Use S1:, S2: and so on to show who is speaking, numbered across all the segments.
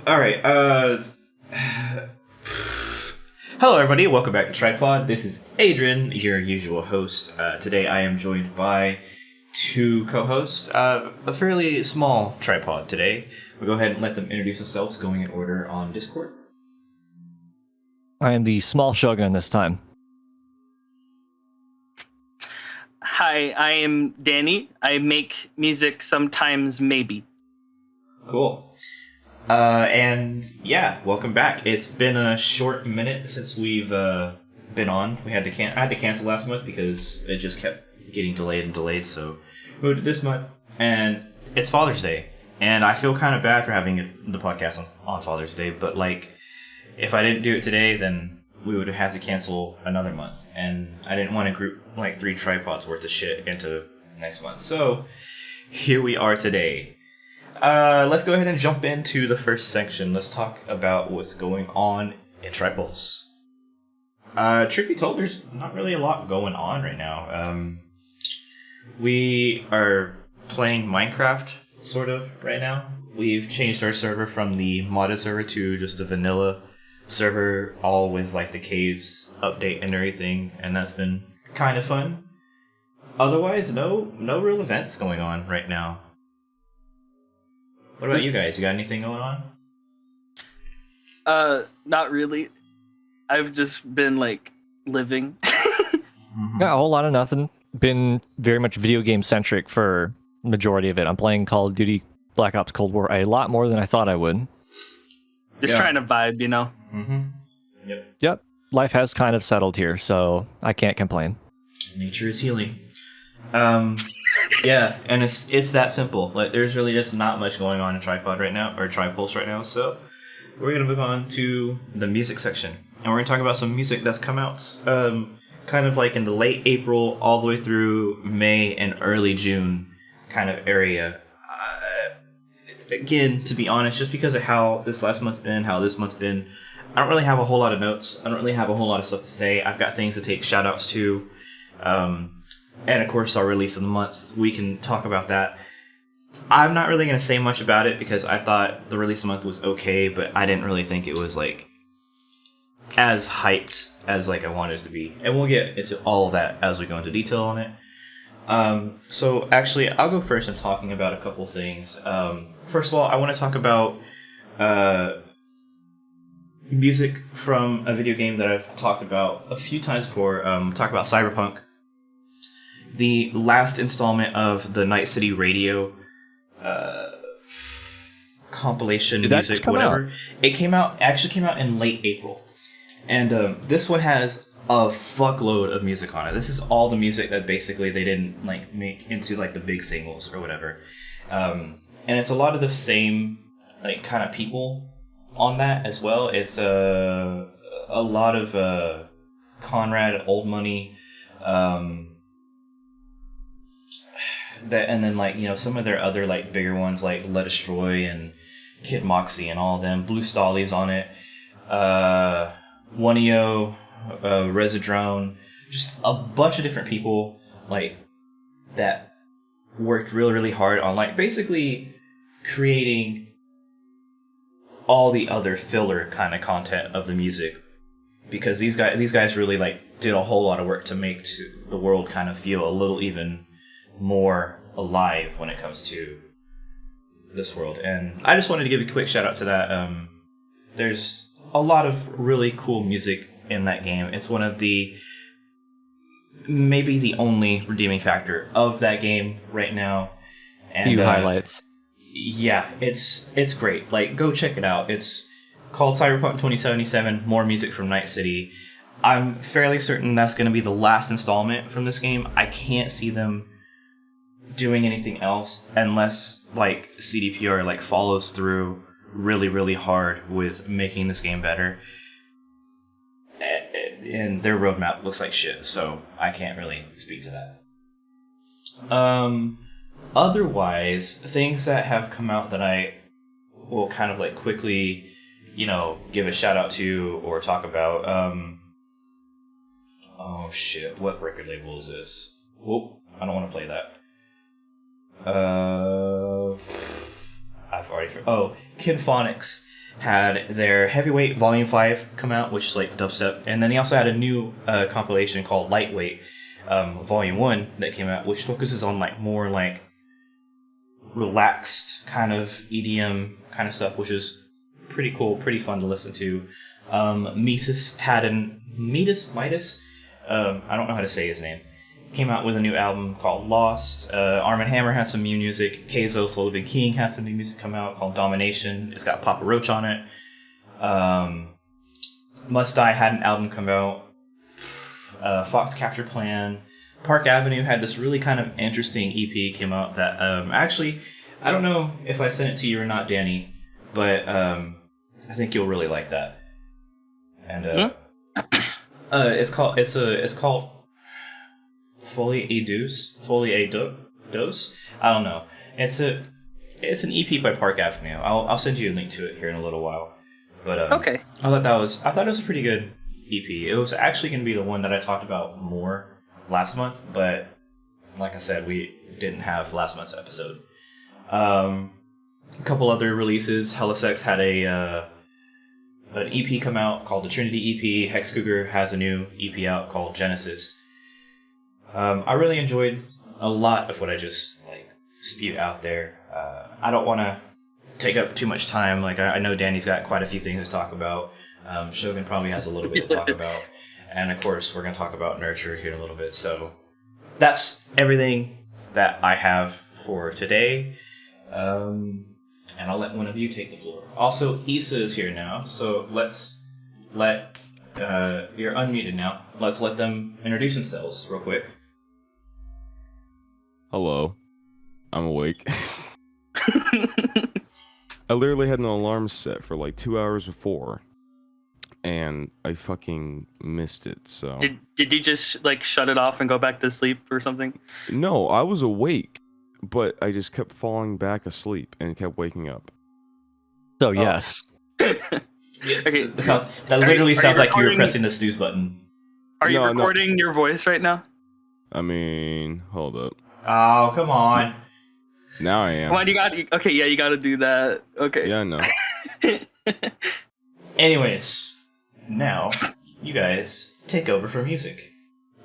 S1: All right. Hello, everybody. Welcome back to Tripod. This is Adrian, your usual host. Today, I am joined by two co-hosts. A fairly small tripod today. We'll go ahead and let them introduce themselves, going in order on Discord.
S2: I am the small shogun this time.
S3: Hi, I am Danny. I make music sometimes, maybe.
S1: Cool. And yeah, welcome back. It's been a short minute since we've been on. I had to cancel last month because it just kept getting delayed. So we moved it this month, and it's Father's Day, and I feel kind of bad for having the podcast on Father's Day. But like, if I didn't do it today, then we would have had to cancel another month, and I didn't want to group like 3 tripods worth of shit into next month. So here we are today. Let's go ahead and jump into the first section. Let's talk about what's going on in Triples. Truth be told, there's not really a lot going on right now. We are playing Minecraft, sort of, right now. We've changed our server from the modded server to just a vanilla server, all with like the caves update and everything, and that's been kind of fun. Otherwise, no real events going on right now. What about you guys? You got anything going on?
S3: Not really. I've just been like living.
S2: Yeah, a whole lot of nothing. Been very much video game centric for majority of it. I'm playing Call of Duty Black Ops Cold War a lot more than I thought I would.
S3: Just trying to vibe, you know?
S1: Mm-hmm.
S2: Yep. Life has kind of settled here, so I can't complain.
S1: Nature is healing. Yeah, and it's that simple. Like, there's really just not much going on in Tripod right now, or Tripulse right now, so we're going to move on to the music section. And we're going to talk about some music that's come out kind of like in the late April all the way through May and early June kind of area. Again, to be honest, just because of how this last month's been, how this month's been, I don't really have a whole lot of notes. I don't really have a whole lot of stuff to say. I've got things to take shout-outs to. And of course, our release of the month, we can talk about that. I'm not really going to say much about it because I thought the release of the month was okay, but I didn't really think it was like as hyped as like I wanted it to be. And we'll get into all of that as we go into detail on it. So actually, I'll go first in talking about a couple things. First of all, I want to talk about music from a video game that I've talked about a few times before. Talk about Cyberpunk. The last installment of the Night City Radio compilation music, whatever. It came out in late April. And this one has a fuckload of music on it. This is all the music that basically they didn't like make into like the big singles or whatever. And it's a lot of the same like kind of people on that as well. It's a lot of Conrad, Old Money, that, and then like, you know, some of their other like bigger ones like Let Destroy and Kid Moxie and all of them. Blue Stolly's on it. One-EO, Residrone, just a bunch of different people like that worked really, really hard on like basically creating all the other filler kind of content of the music, because these guys really like did a whole lot of work to make the world kind of feel a little even more alive when it comes to this world. And I just wanted to give a quick shout out to that. There's a lot of really cool music in that game. It's one of the, maybe the only redeeming factor of that game right now. And
S2: few highlights.
S1: Yeah, it's great. Like, go check it out. It's called Cyberpunk 2077, more music from Night City. I'm fairly certain that's going to be the last installment from this game. I can't see them doing anything else unless like CDPR like follows through really, really hard with making this game better. And their roadmap looks like shit, so I can't really speak to that. Otherwise, things that have come out that I will kind of like quickly, you know, give a shout out to or talk about. Oh shit, what record label is this? Whoop, I don't want to play that. I've already... Kinphonics had their Heavyweight Volume 5 come out, which is like dubstep. And then they also had a new compilation called Lightweight Volume 1 that came out, which focuses on like more like relaxed kind of EDM kind of stuff, which is pretty cool, pretty fun to listen to. Midas, I don't know how to say his name, came out with a new album called Lost. Arm & Hammer has some new music. Keizo Sullivan King has some new music come out called Domination. It's got Papa Roach on it. Must Die had an album come out. Fox Capture Plan. Park Avenue had this really kind of interesting EP came out that actually, I don't know if I sent it to you or not, Danny, but I think you'll really like that. And it's called Folie à Dos. I don't know. It's an EP by Park Avenue. I'll send you a link to it here in a little while. But
S3: okay.
S1: I thought it was a pretty good EP. It was actually going to be the one that I talked about more last month, but like I said, we didn't have last month's episode. A couple other releases. Helisex had an EP come out called the Trinity EP. Hex Cougar has a new EP out called Genesis. I really enjoyed a lot of what I just like spewed out there. I don't want to take up too much time. Like I know Danny's got quite a few things to talk about. Shogun probably has a little bit to talk about. And of course, we're going to talk about Nurture here in a little bit. So that's everything that I have for today. And I'll let one of you take the floor. Also, Issa is here now. So let's let, you're unmuted now. Let's let them introduce themselves real quick.
S4: Hello. I'm awake. I literally had an alarm set for like 2 hours before. And I fucking missed it, so...
S3: Did you just, like, shut it off and go back to sleep or something?
S4: No, I was awake, but I just kept falling back asleep and kept waking up.
S2: So, yes.
S3: Okay.
S1: That literally sounds like you were pressing the snooze button.
S3: Are you recording your voice right now?
S4: I mean, hold up.
S1: Oh, come on.
S4: Now I am.
S3: Come on, you gotta do that. Okay.
S4: Yeah, I know.
S1: Anyways... Now, you guys take over for music.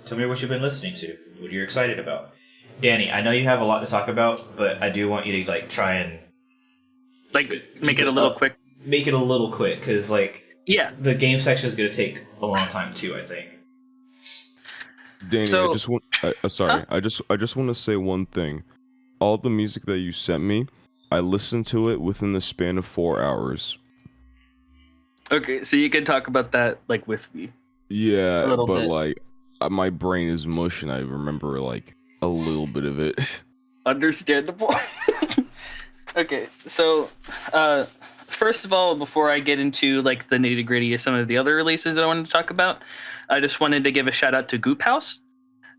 S1: Tell me what you've been listening to, what you're excited about. Danny, I know you have a lot to talk about, but I do want you to like try and
S3: make it a little quick.
S1: Make it a little quick, because like the game section is going to take a long time too, I think.
S4: Danny, I just want. Sorry, huh? I just want to say one thing. All the music that you sent me, I listened to it within the span of 4 hours.
S3: Okay, so you can talk about that, like, with me.
S4: Yeah, but, bit. Like, my brain is mush, and I remember, like, a little bit of it.
S3: Understandable. Okay, so, first of all, before I get into, like, the nitty-gritty of some of the other releases that I wanted to talk about, I just wanted to give a shout-out to Goop House.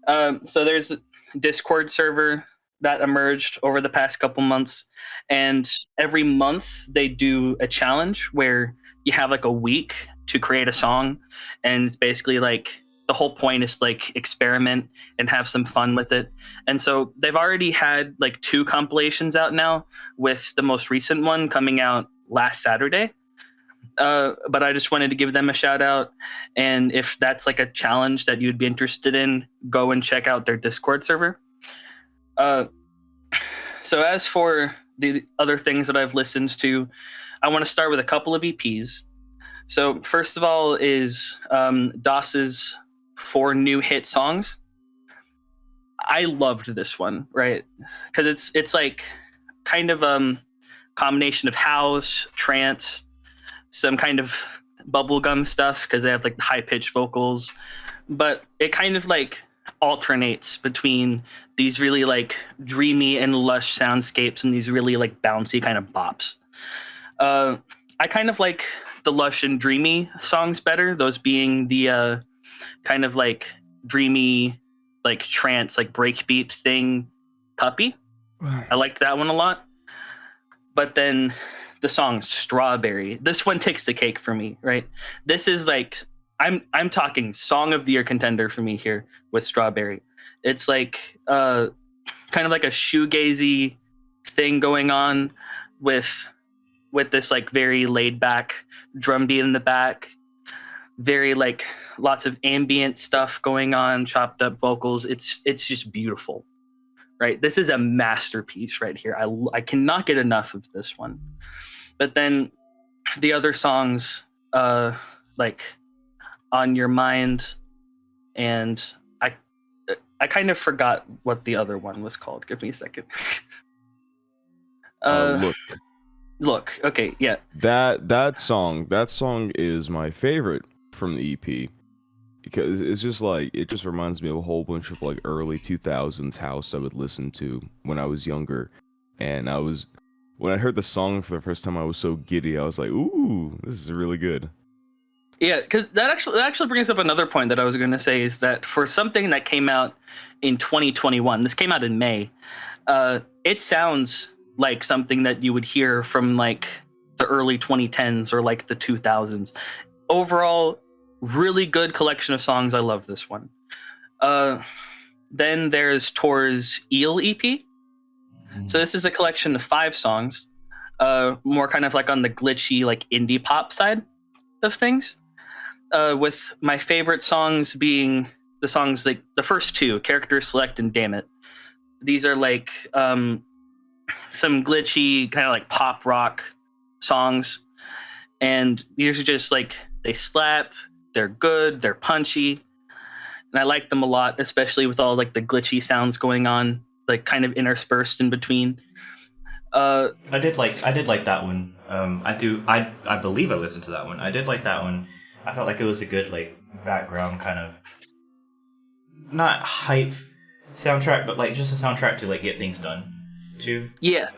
S3: So there's a Discord server that emerged over the past couple months, and every month they do a challenge where you have like a week to create a song, and it's basically like the whole point is like experiment and have some fun with it. And so they've already had like 2 compilations out now, with the most recent one coming out last Saturday. But I just wanted to give them a shout out, and if that's like a challenge that you'd be interested in, go and check out their Discord server. So as for the other things that I've listened to, I want to start with a couple of EPs. So first of all is DOS's 4 new hit songs. I loved this one, right? Because it's like kind of combination of house, trance, some kind of bubblegum stuff because they have like high-pitched vocals, but it kind of like alternates between these really like dreamy and lush soundscapes and these really like bouncy kind of bops. I kind of like the lush and dreamy songs better, those being the kind of like dreamy, like trance, like breakbeat thing, Puppy. I liked that one a lot. But then the song Strawberry, this one takes the cake for me, right? This is like, I'm talking song of the year contender for me here with Strawberry. It's like kind of like a shoegazy thing going on with with this like very laid back drum beat in the back, very like lots of ambient stuff going on, chopped up vocals. It's just beautiful, right? This is a masterpiece right here. I cannot get enough of this one. But then the other songs, like On Your Mind, and I kind of forgot what the other one was called. Give me a second. Look. Okay, yeah.
S4: That song is my favorite from the EP because it's just like it just reminds me of a whole bunch of like early 2000s house I would listen to when I was younger, and when I heard the song for the first time I was so giddy. I was like, ooh, this is really good.
S3: Yeah, because that actually brings up another point that I was going to say, is that for something that came out in 2021, this came out in May, it sounds like something that you would hear from like the early 2010s or like the 2000s. Overall, really good collection of songs. I loved this one. Then there's Tor's Eel EP. So this is a collection of 5 songs, more kind of like on the glitchy, like indie pop side of things. With my favorite songs being the songs like the first 2, Character Select and Damn It. These are like some glitchy kind of like pop rock songs, and these are just like, they slap, they're good, they're punchy, and I like them a lot, especially with all like the glitchy sounds going on, like kind of interspersed in between.
S1: I did like that one. I believe I listened to that one. I did like that one. I felt like it was a good like background kind of, not hype soundtrack, but like just a soundtrack to like get things done too.
S3: Yeah.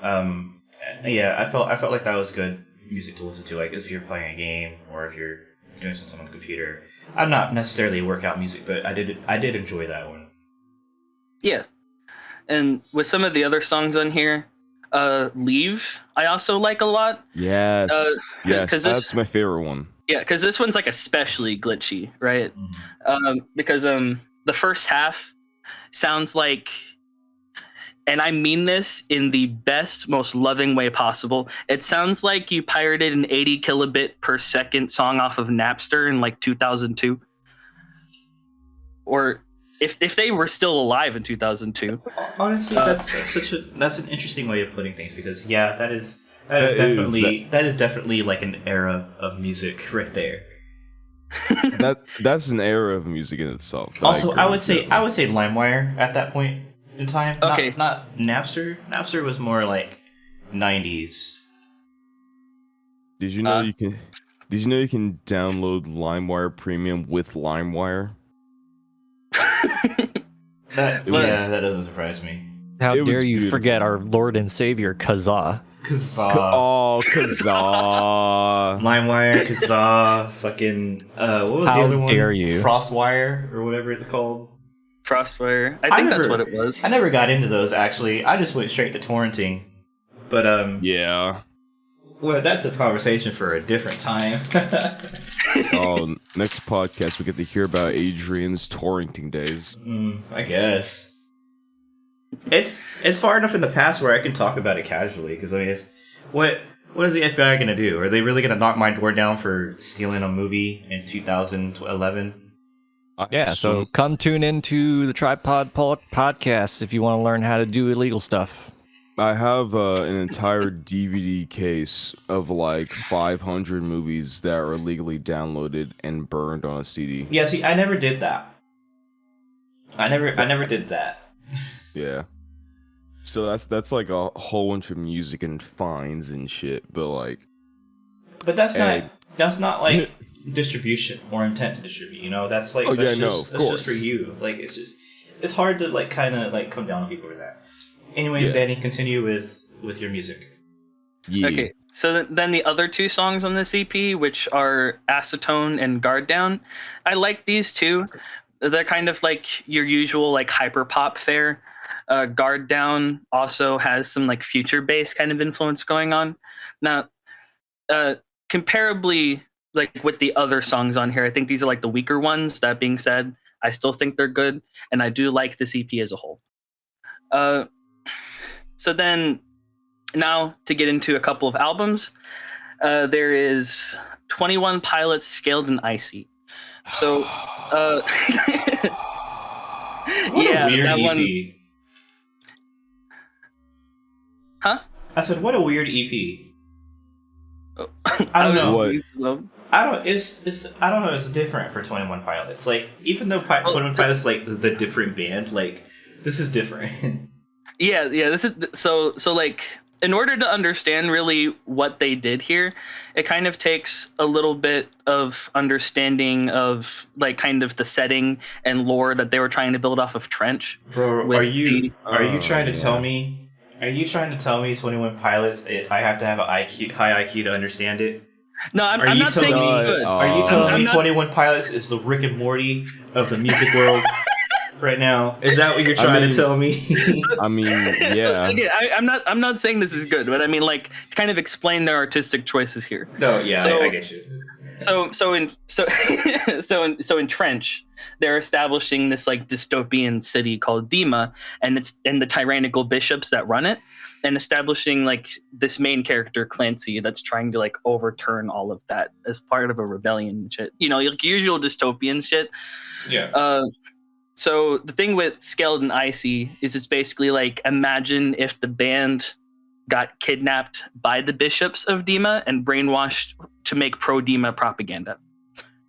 S1: Yeah, I felt like that was good music to listen to, like if you're playing a game or if you're doing something on the computer. I'm not necessarily workout music, but I did enjoy that one.
S3: Yeah. And with some of the other songs on here, Leave, I also like a lot.
S4: Yes. Yes, that's my favorite one.
S3: Yeah, because this one's like especially glitchy, right? Mm-hmm. Because the first half sounds like, and I mean this in the best, most loving way possible, it sounds like you pirated an 80 kilobit per second song off of Napster in like 2002. Or if they were still alive in 2002.
S1: Honestly, that's an interesting way of putting things, because yeah, that is definitely like an era of music right there.
S4: That's an era of music in itself.
S1: Also, I would say LimeWire at that point in time.
S3: Okay.
S1: Not Napster. Napster was more like 90s.
S4: Did you know you can download LimeWire Premium with LimeWire?
S1: That doesn't surprise me.
S2: How dare you forget our Lord and Savior Kazaa?
S4: Kazaa.
S1: LimeWire, Kazaa, fucking what was the other one?
S2: How dare you?
S1: Frostwire or whatever it's called.
S3: Frostwire. I think that's what it was.
S1: I never got into those actually. I just went straight to torrenting. But
S4: yeah.
S1: Well, that's a conversation for a different time.
S4: Oh, next podcast we get to hear about Adrian's torrenting days.
S1: I guess. It's far enough in the past where I can talk about it casually, because I mean, what is the FBI gonna do? Are they really gonna knock my door down for stealing a movie in 2011?
S2: Yeah, so come tune into the Tripod Podcast if you want to learn how to do illegal stuff.
S4: I have an entire DVD case of like 500 movies that are illegally downloaded and burned on a CD.
S1: Yeah, see, I never did that. I never did that.
S4: Yeah. So that's like a whole bunch of music and fines and shit, but that's not like distribution or intent to distribute, you know? That's like that's just for you. Like it's hard to like kind of like come down on people with that. Anyways, Danny, continue with your music. Yeah.
S3: Okay. So then the other 2 songs on this EP, which are Acetone and Guard Down, I like these too. They're kind of like your usual like hyper pop fare. Guard Down also has some like future bass kind of influence going on. Now, comparably, like with the other songs on here, I think these are like the weaker ones. That being said, I still think they're good, and I do like this EP as a whole. So then Now to get into a couple of albums, there is 21 Pilots, Scaled and Icy. So,
S1: What
S3: yeah,
S1: a weird
S3: that
S1: EP.
S3: one. Huh?
S1: I said, what a weird EP.
S3: Oh.
S1: I don't know.
S4: What?
S1: I don't. It's. I don't know. It's different for 21 Pilots. Like, even though 21 Pilots like the different band, like this is different.
S3: Yeah. This is so like. In order to understand really what they did here, it kind of takes a little bit of understanding of like kind of the setting and lore that they were trying to build off of Trench.
S1: Bro,
S3: with
S1: are you
S4: Oh,
S1: trying to
S4: yeah.
S1: tell me? Are you trying to tell me 21 Pilots? I have to have an high IQ to understand it.
S3: No,
S1: Are
S3: I'm
S1: you
S3: not saying
S1: telling
S3: it's
S1: me-
S3: good.
S1: Are you
S4: Oh.
S1: telling
S3: I'm
S1: me
S3: not-
S1: 21 Pilots is the Rick and Morty of the music world right now? Is that what you're trying
S4: mean-
S1: to tell me?
S4: I mean,
S3: So,
S4: yeah.
S3: again, I'm not saying this is good, but I mean like to kind of explain their artistic choices here.
S1: No, yeah,
S3: So-
S1: I get you.
S3: So in Trench, they're establishing this like dystopian city called Dima, and the tyrannical bishops that run it, and establishing like this main character Clancy that's trying to like overturn all of that as part of a rebellion and shit. You know, like usual dystopian shit.
S1: Yeah.
S3: So the thing with Scaled and Icy is it's basically like imagine if the band got kidnapped by the bishops of Dima and brainwashed to make pro Dima propaganda.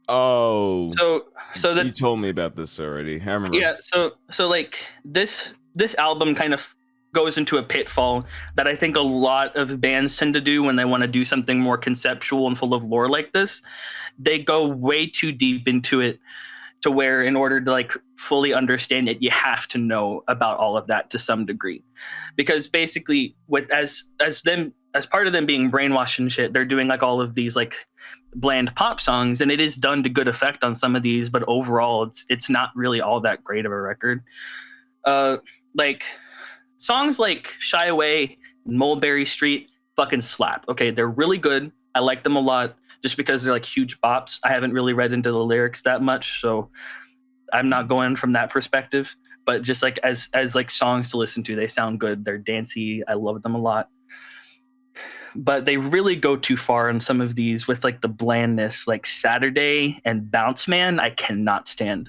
S4: Oh,
S3: So
S4: you
S3: that
S4: told me about this already. I remember.
S3: yeah, so like this album kind of goes into a pitfall that I think a lot of bands tend to do when they want to do something more conceptual and full of lore like this. They go way too deep into it to where in order to like fully understand it, you have to know about all of that to some degree. Because basically with as part of them being brainwashed and shit, they're doing like all of these like bland pop songs, and it is done to good effect on some of these, but overall it's not really all that great of a record. Like songs like Shy Away, Mulberry Street fucking slap. Okay, they're really good. I like them a lot just because they're like huge bops. I haven't really read into the lyrics that much, so I'm not going from that perspective. But just like as like songs to listen to, they sound good. They're dancey. I love them a lot. But they really go too far on some of these with like the blandness, like Saturday and Bounce Man. I cannot stand.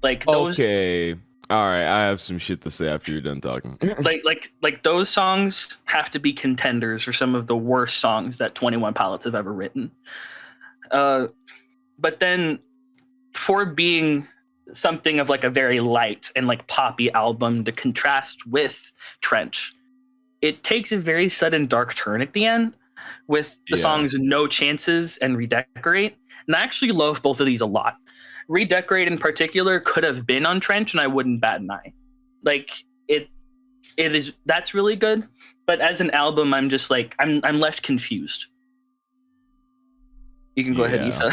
S3: Like those.
S4: Okay. All right. I have some shit to say after you're done talking.
S3: like those songs have to be contenders for some of the worst songs that 21 Pilots have ever written. But then for being something of like a very light and like poppy album to contrast with Trench, it takes a very sudden dark turn at the end with the
S4: Yeah.
S3: songs No Chances and Redecorate. And I actually love both of these a lot. Redecorate in particular could have been on Trench and I wouldn't bat an eye. Like that's really good. But as an album, I'm just like I'm left confused. You can go ahead,
S4: Yeah.
S3: Issa.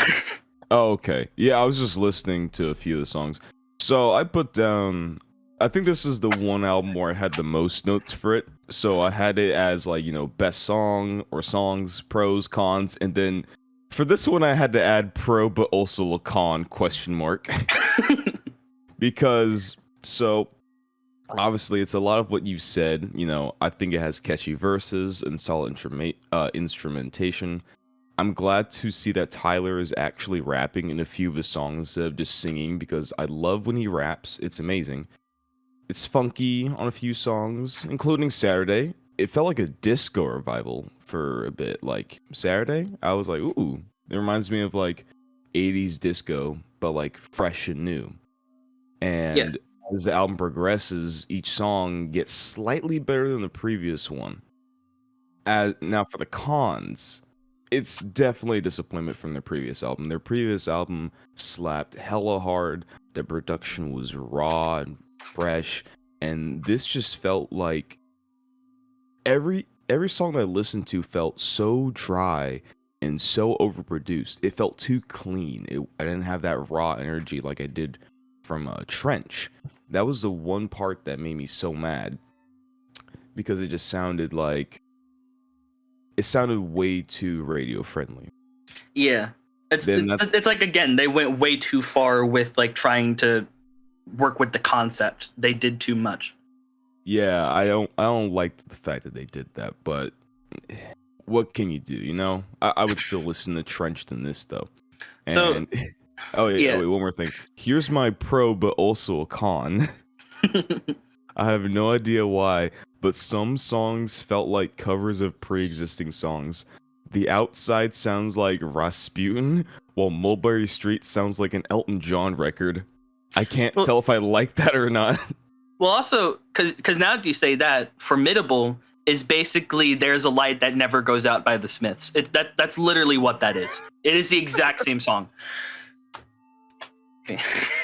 S4: Oh, okay. Yeah, I was just listening to a few of the songs. So I put down, I think this is the one album where I had the most notes for it. So I had it as like, best song or songs, pros, cons, and then for this one I had to add pro but also a con ? Because so obviously it's a lot of what you said. I think it has catchy verses and solid instrumentation. I'm glad to see that Tyler is actually rapping in a few of his songs instead of just singing, because I love when he raps. It's amazing. It's funky on a few songs, including Saturday. It felt like a disco revival for a bit. Like Saturday, I was like, ooh, it reminds me of like 80s disco, but like fresh and new. And
S3: Yeah.
S4: as the album progresses, each song gets slightly better than the previous one. Now for the cons, it's definitely a disappointment from their previous album. Their previous album slapped hella hard. The production was raw and fresh, and this just felt like every song that I listened to felt so dry and so overproduced. It felt too clean. I didn't have that raw energy like I did from Trench. That was the one part that made me so mad, because it just sounded like it sounded way too radio friendly.
S3: Yeah. It's
S4: Then that's-
S3: it's like again, they went way too far with like trying to work with the concept. They did too much.
S4: Yeah, I don't like the fact that they did that, but what can you do? You know, I would still listen to Trench than this though. And
S3: So
S4: oh yeah,
S3: yeah.
S4: oh, wait, one more thing. Here's my pro, but also a con. I have no idea why, but some songs felt like covers of pre-existing songs. The Outside sounds like Rasputin, while Mulberry Street sounds like an Elton John record. I can't tell if I like that or not.
S3: Well, also, because now that you say that, Formidable is basically There's a Light That Never Goes Out by the Smiths. That's literally what that is. It is the exact same song. Okay.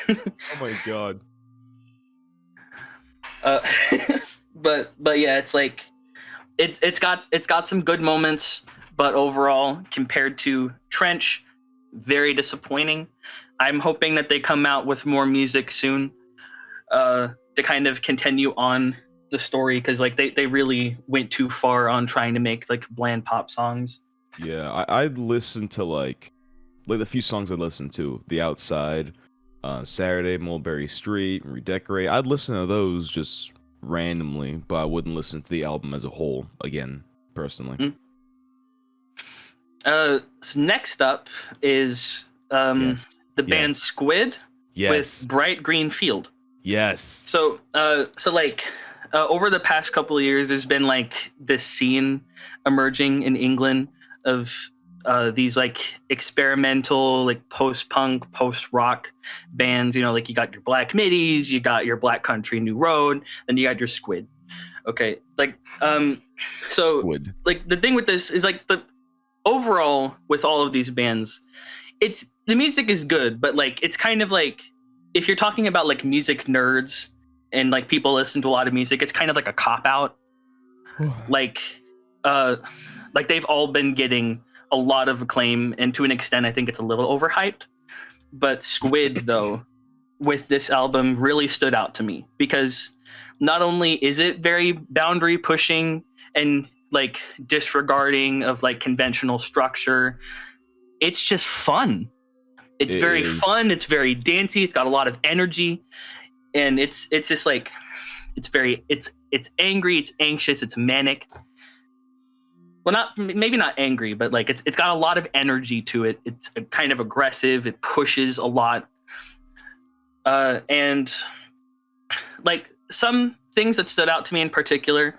S4: Oh my god.
S3: But yeah, it's like it's got some good moments, but overall, compared to Trench, very disappointing. I'm hoping that they come out with more music soon, to kind of continue on the story, because like they really went too far on trying to make like bland pop songs.
S4: Yeah, I'd listen to like the few songs I listened to, The Outside, Saturday, Mulberry Street, Redecorate. I'd listen to those just randomly, but I wouldn't listen to the album as a whole again, personally.
S3: So next up is the band Squid with Bright Green Field.
S4: Yes.
S3: So over the past couple of years, there's been like this scene emerging in England of these like experimental, like post-punk, post-rock bands. You know, like you got your Black Midis, you got your Black Country New Road, then you got your Squid. Okay, like so
S4: Squid.
S3: Like the thing with this is like the overall with all of these bands, it's the music is good, but like it's kind of like if you're talking about like music nerds and like people listen to a lot of music, it's kind of like a cop out. like they've all been getting a lot of acclaim, and to an extent I think it's a little overhyped. But Squid though, with this album really stood out to me, because not only is it very boundary pushing and like disregarding of like conventional structure, it's just fun. It's very fun, it's very dancey, it's got a lot of energy, and it's just like it's angry, it's anxious, it's manic. Well, maybe not angry, but like it's got a lot of energy to it. It's kind of aggressive, it pushes a lot. And like some things that stood out to me in particular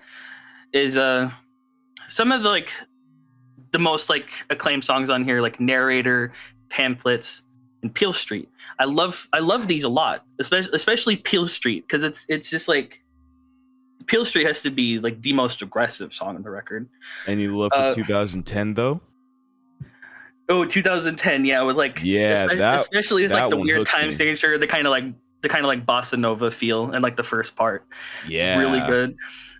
S3: is some of the like the most like acclaimed songs on here, like Narrator, Pamphlets, and Peel Street. I love these a lot, especially Peel Street, because it's just like Peel Street has to be like the most aggressive song on the record.
S4: And you love for 2010 though?
S3: Oh, 2010, yeah, with like especially with like the weird time signature, the kind of like bossa nova feel, and like the first part.
S4: Yeah,
S3: really good.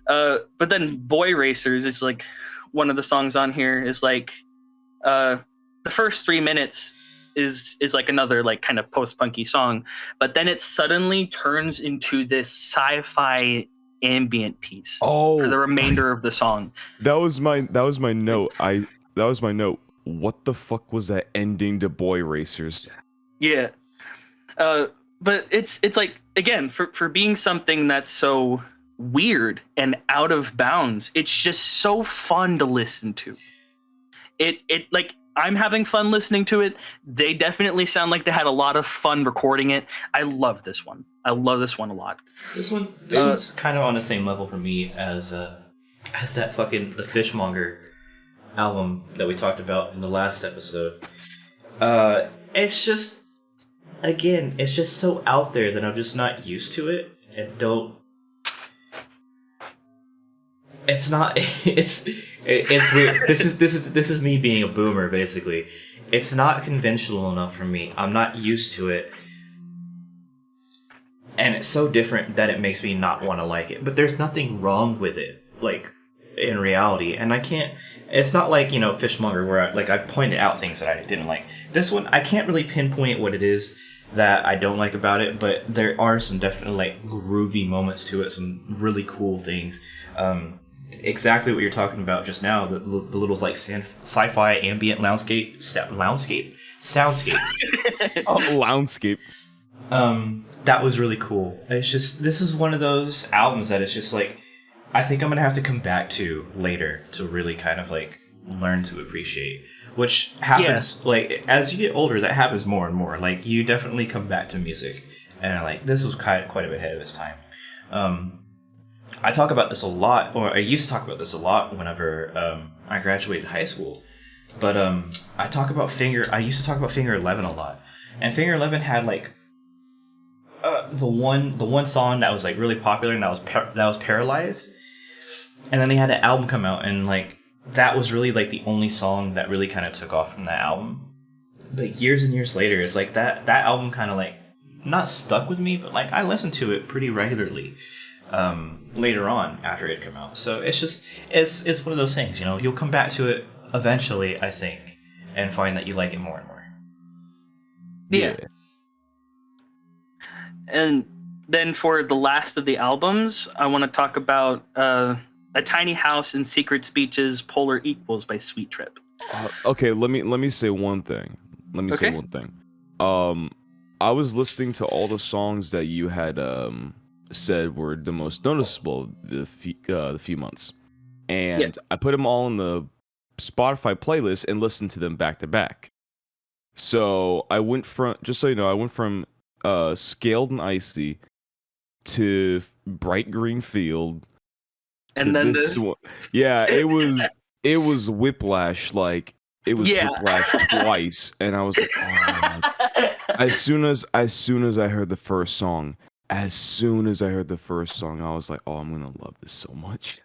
S3: But then Boy Racers is like one of the songs on here is like the first 3 minutes is like another like kind of post-punky song, but then it suddenly turns into this sci-fi ambient piece for the remainder of the song.
S4: That was my note. What the fuck was that ending to Boy Racers?
S3: Yeah. But it's like, again, for being something that's so weird and out of bounds, it's just so fun to listen to. It like I'm having fun listening to it. They definitely sound like they had a lot of fun recording it. I love this one. I love this one a lot.
S1: This one's kind of on the same level for me as that fucking The Fishmonger album that we talked about in the last episode. It's just, again, it's just so out there that I'm just not used to it, and don't. It's not. It's weird. This is me being a boomer, basically. It's not conventional enough for me. I'm not used to it. And it's so different that it makes me not want to like it. But there's nothing wrong with it, like, in reality. And I can't... It's not like, Fishmonger, where I pointed out things that I didn't like. This one, I can't really pinpoint what it is that I don't like about it, but there are some definitely, like, groovy moments to it, some really cool things. Exactly what you're talking about just now, the little, like, sci-fi ambient soundscape.
S4: Oh, Loundscape.
S1: that was really cool. It's just, this is one of those albums that it's just like, I think I'm gonna have to come back to later to really kind of like learn to appreciate. Which happens like as you get older, that happens more and more. Like you definitely come back to music, and like this was quite a bit ahead of its time. I talk about this a lot, or I used to talk about this a lot whenever I graduated high school. But I used to talk about Finger 11 a lot, and Finger 11 had like the one song that was like really popular, and that was Paralyzed. And then they had an album come out, and like that was really like the only song that really kind of took off from that album. But years and years later, it's like that album kind of like not stuck with me, but like I listened to it pretty regularly later on after it came out. So it's just it's one of those things, you know, you'll come back to it eventually, I think, and find that you like it more and more.
S3: Yeah. And then for the last of the albums, I want to talk about A Tiny House and Secret Speeches, Polar Equals by Sweet Trip.
S4: Okay, let me say one thing. I was listening to all the songs that you had said were the most noticeable the few months, and I put them all in the Spotify playlist and listened to them back to back. So I went from, just so you know, Scaled and Icy to Bright Green Field.
S3: And then this
S4: one. Yeah, it was Whiplash, like it was Whiplash twice, and I was like, oh. As soon as I heard the first song, I was like, oh, I'm gonna love this so much.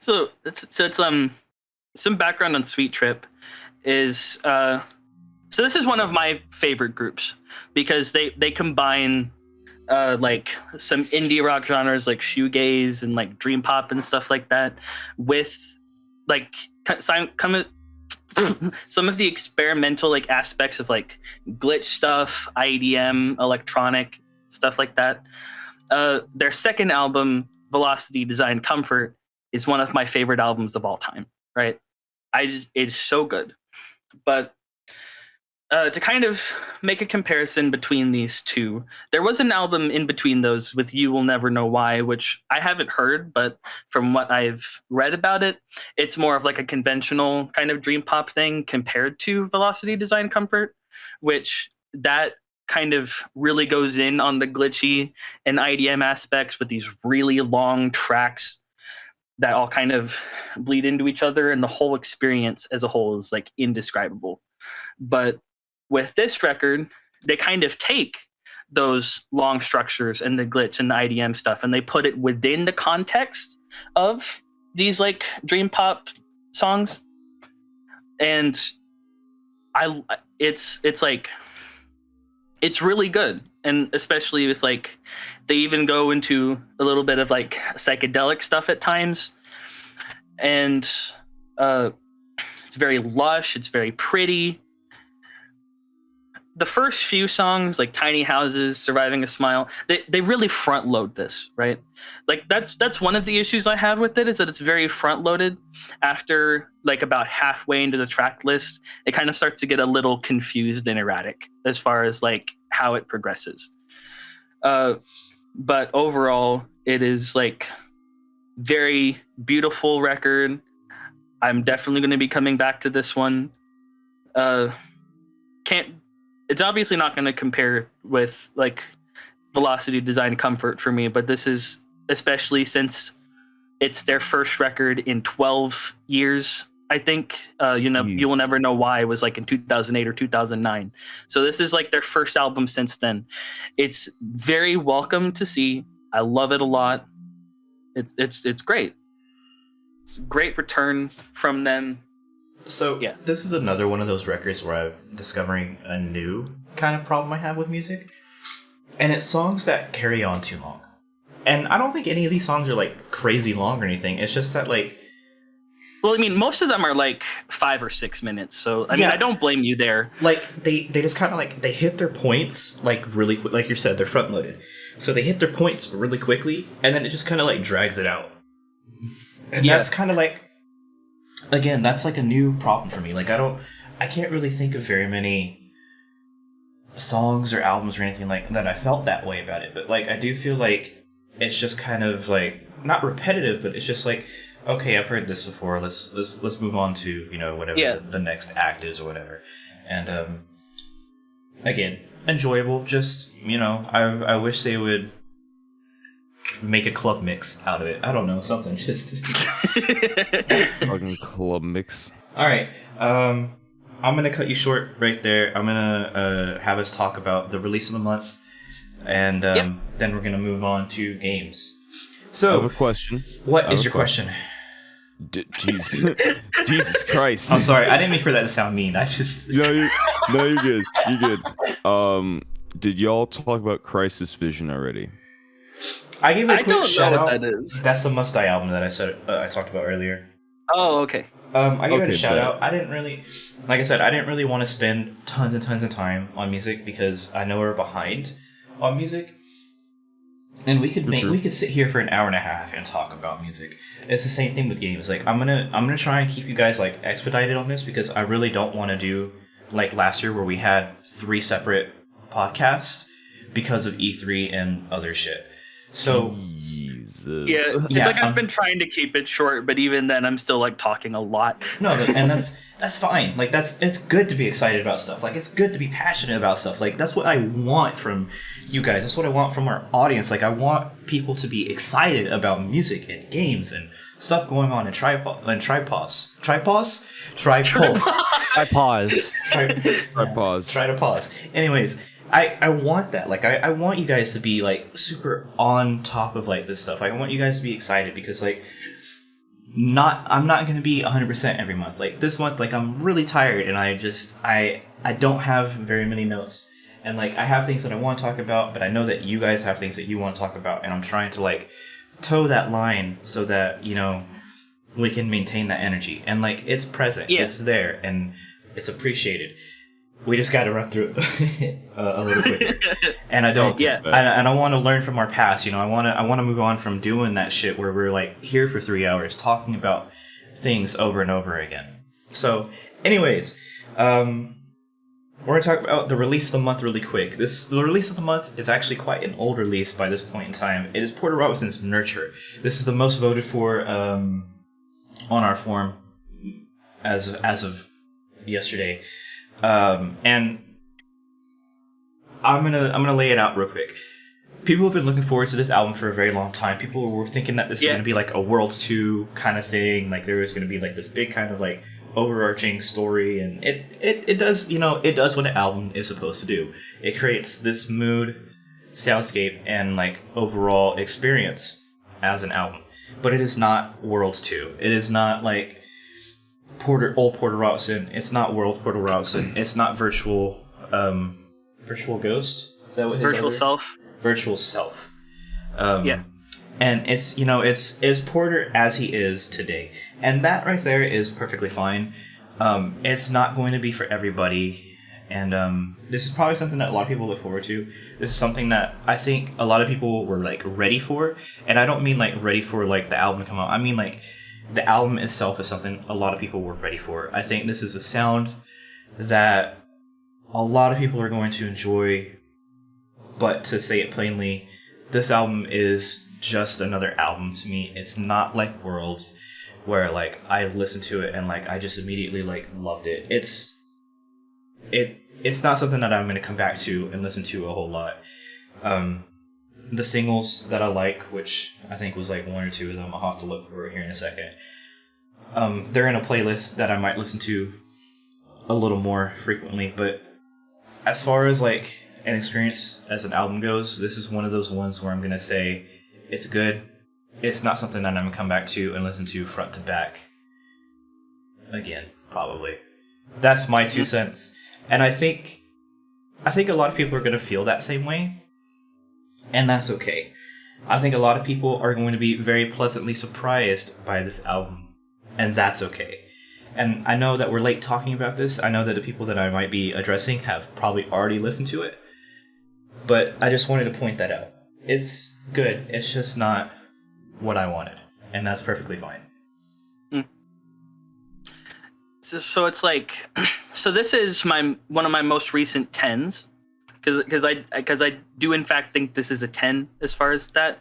S3: So it's some background on Sweet Trip is so this is one of my favorite groups because they combine like some indie rock genres like shoegaze and like dream pop and stuff like that with like some of the experimental like aspects of like glitch stuff, IDM, electronic stuff like that. Their second album, Velocity Design Comfort, is one of my favorite albums of all time, right? It's so good. But to kind of make a comparison between these two, there was an album in between those with You Will Never Know Why, which I haven't heard, but from what I've read about it, it's more of like a conventional kind of dream pop thing compared to Velocity Design Comfort, which that kind of really goes in on the glitchy and IDM aspects with these really long tracks that all kind of bleed into each other, and the whole experience as a whole is like indescribable. But with this record, they kind of take those long structures and the glitch and the IDM stuff, and they put it within the context of these like dream pop songs. And it's like, it's really good. And especially with like, they even go into a little bit of like psychedelic stuff at times. And it's very lush. It's very pretty. The first few songs, like Tiny Houses, Surviving a Smile, they really front load this, right? Like that's one of the issues I have with it, is that it's very front loaded. After like about halfway into the track list, it kind of starts to get a little confused and erratic as far as like how it progresses. But overall, it is like very beautiful record. I'm definitely going to be coming back to this one. It's obviously not going to compare with like Velocity Design Comfort for me, but this is, especially since it's their first record in 12 years, I think. You Will Never Know Why was like in 2008 or 2009. So this is like their first album since then. It's very welcome to see. I love it a lot. It's great. It's a great return from them.
S1: So yeah, this is another one of those records where I'm discovering a new kind of problem I have with music. And it's songs that carry on too long. And I don't think any of these songs are like crazy long or anything. It's just that like...
S3: Well, I mean, most of them are like 5 or 6 minutes. So, I mean, I don't blame you there.
S1: Like, they just kind of like, they hit their points like really quick. Like you said, they're front loaded. So they hit their points really quickly, and then it just kind of like drags it out. And that's kind of like... Again, that's like a new problem for me. Like I can't really think of very many songs or albums or anything like that I felt that way about it, but like I do feel like it's just kind of like not repetitive, but it's just like, okay, I've heard this before. Let's move on to, you know, whatever the next act is or whatever. And again, enjoyable. Just, you know, I wish they would make a club mix out of it. I don't know, something just
S4: Fucking club mix.
S1: All right. I'm gonna cut you short right there. I'm gonna have us talk about the release of the month, and then we're gonna move on to games. So,
S4: I have a question.
S1: What is your question?
S4: Jesus Christ!
S1: I'm sorry. I didn't mean for that to sound mean. I just
S4: you're good. You're good. Did y'all talk about Crisis Vision already?
S1: I gave it a quick shout out.
S3: That is.
S1: That's the Must Die album that I said I talked about earlier.
S3: Oh, okay.
S1: I gave it a shout out. I didn't really, like I said, I didn't really want to spend tons and tons of time on music because I know we're behind on music, and we could sit here for an hour and a half and talk about music. It's the same thing with games. Like I'm gonna try and keep you guys like expedited on this because I really don't want to do like last year where we had 3 separate podcasts because of E3 and other shit. So.
S3: Yeah, it's like I've been trying to keep it short, but even then, I'm still like talking a lot.
S1: No, and that's fine. Like it's good to be excited about stuff. Like it's good to be passionate about stuff. Like that's what I want from you guys. That's what I want from our audience. Like I want people to be excited about music and games and stuff going on in Tripause. Anyways. I want that. Like, I want you guys to be, like, super on top of, like, this stuff. Like, I want you guys to be excited because, like, I'm not going to be 100% every month. Like, this month, like, I'm really tired and I don't have very many notes. And, like, I have things that I want to talk about, but I know that you guys have things that you want to talk about. And I'm trying to, like, toe that line so that, you know, we can maintain that energy. And, like, it's present. Yeah. It's there. And it's appreciated. We just got to run through it a little quicker, and I don't. Yeah. And I want to learn from our past. You know, I want to move on from doing that shit where we're like here for 3 hours talking about things over and over again. So, anyways, we're gonna talk about the release of the month really quick. The release of the month is actually quite an old release by this point in time. It is Porter Robinson's Nurture. This is the most voted for on our forum as of yesterday. And I'm gonna lay it out real quick. People have been looking forward to this album for a very long time. People were thinking that this is gonna be like a Worlds 2 kind of thing. Like there was gonna be like this big kind of like overarching story, and it does, you know, it does what an album is supposed to do. It creates this mood, soundscape, and like overall experience as an album. But it is not Worlds 2. It is not like Porter Robinson. It's not World Porter Robinson. It's not Virtual Ghost. Is that what his
S3: Virtual Self?
S1: Virtual Self. And it's, you know, it's Porter as he is today, and that right there is perfectly fine. It's not going to be for everybody, and this is probably something that a lot of people look forward to. This is something that I think a lot of people were like ready for, and I don't mean like ready for like the album to come out. I mean like the album itself is something a lot of people were ready for. I think this is a sound that a lot of people are going to enjoy, but to say it plainly, this album is just another album to me. It's not like Worlds, where like I listened to it and like I just immediately like loved it. It's not something that I'm going to come back to and listen to a whole lot. The singles that I like, which I think was like 1 or 2 of them, I'll have to look for it here in a second. They're in a playlist that I might listen to a little more frequently, but as far as like an experience as an album goes, this is one of those ones where I'm gonna say it's good. It's not something that I'm gonna come back to and listen to front to back again, probably. That's my 2 cents. And I think a lot of people are gonna feel that same way. And that's okay. I think a lot of people are going to be very pleasantly surprised by this album. And that's okay. And I know that we're late talking about this. I know that the people that I might be addressing have probably already listened to it. But I just wanted to point that out. It's good. It's just not what I wanted. And that's perfectly fine.
S3: So it's like... So this is one of my most recent 10s. because I do in fact think this is a 10 as far as that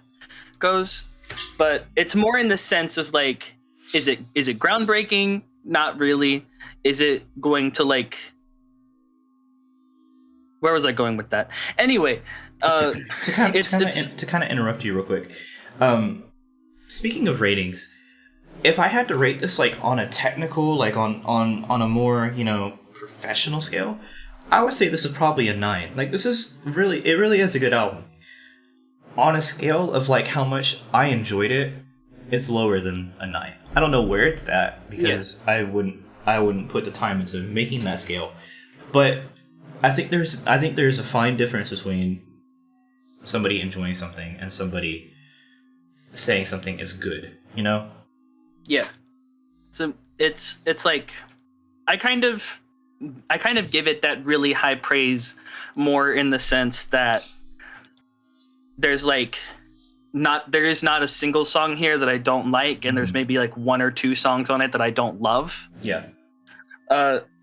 S3: goes, but it's more in the sense of like, is it groundbreaking? Not really. Is it going to like, where was I going with that? Anyway,
S1: to kind of interrupt you real quick. Speaking of ratings, if I had to rate this like on a technical, like on a more, you know, professional scale, I would say this is probably a 9. Like, this is really is a good album. On a scale of like how much I enjoyed it, it's lower than a 9. I don't know where it's at because I wouldn't put the time into making that scale. But I think there's a fine difference between somebody enjoying something and somebody saying something is good, you know?
S3: Yeah. So it's like I kind of give it that really high praise more in the sense that there is not a single song here that I don't like, and there's maybe like 1 or 2 songs on it that I don't love.
S1: Yeah.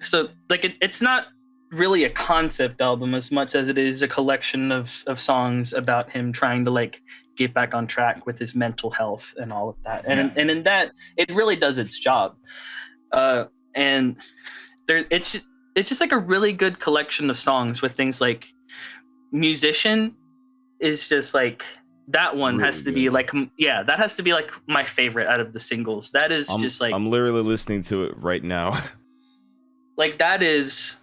S3: So like it's not really a concept album as much as it is a collection of songs about him trying to like get back on track with his mental health and all of that. And in that, it really does its job. And there, it's just like a really good collection of songs with things like Musician is just like, that one really has to be like, that has to be like my favorite out of the singles. That is just like,
S4: I'm literally listening to it right now.
S3: Like that is,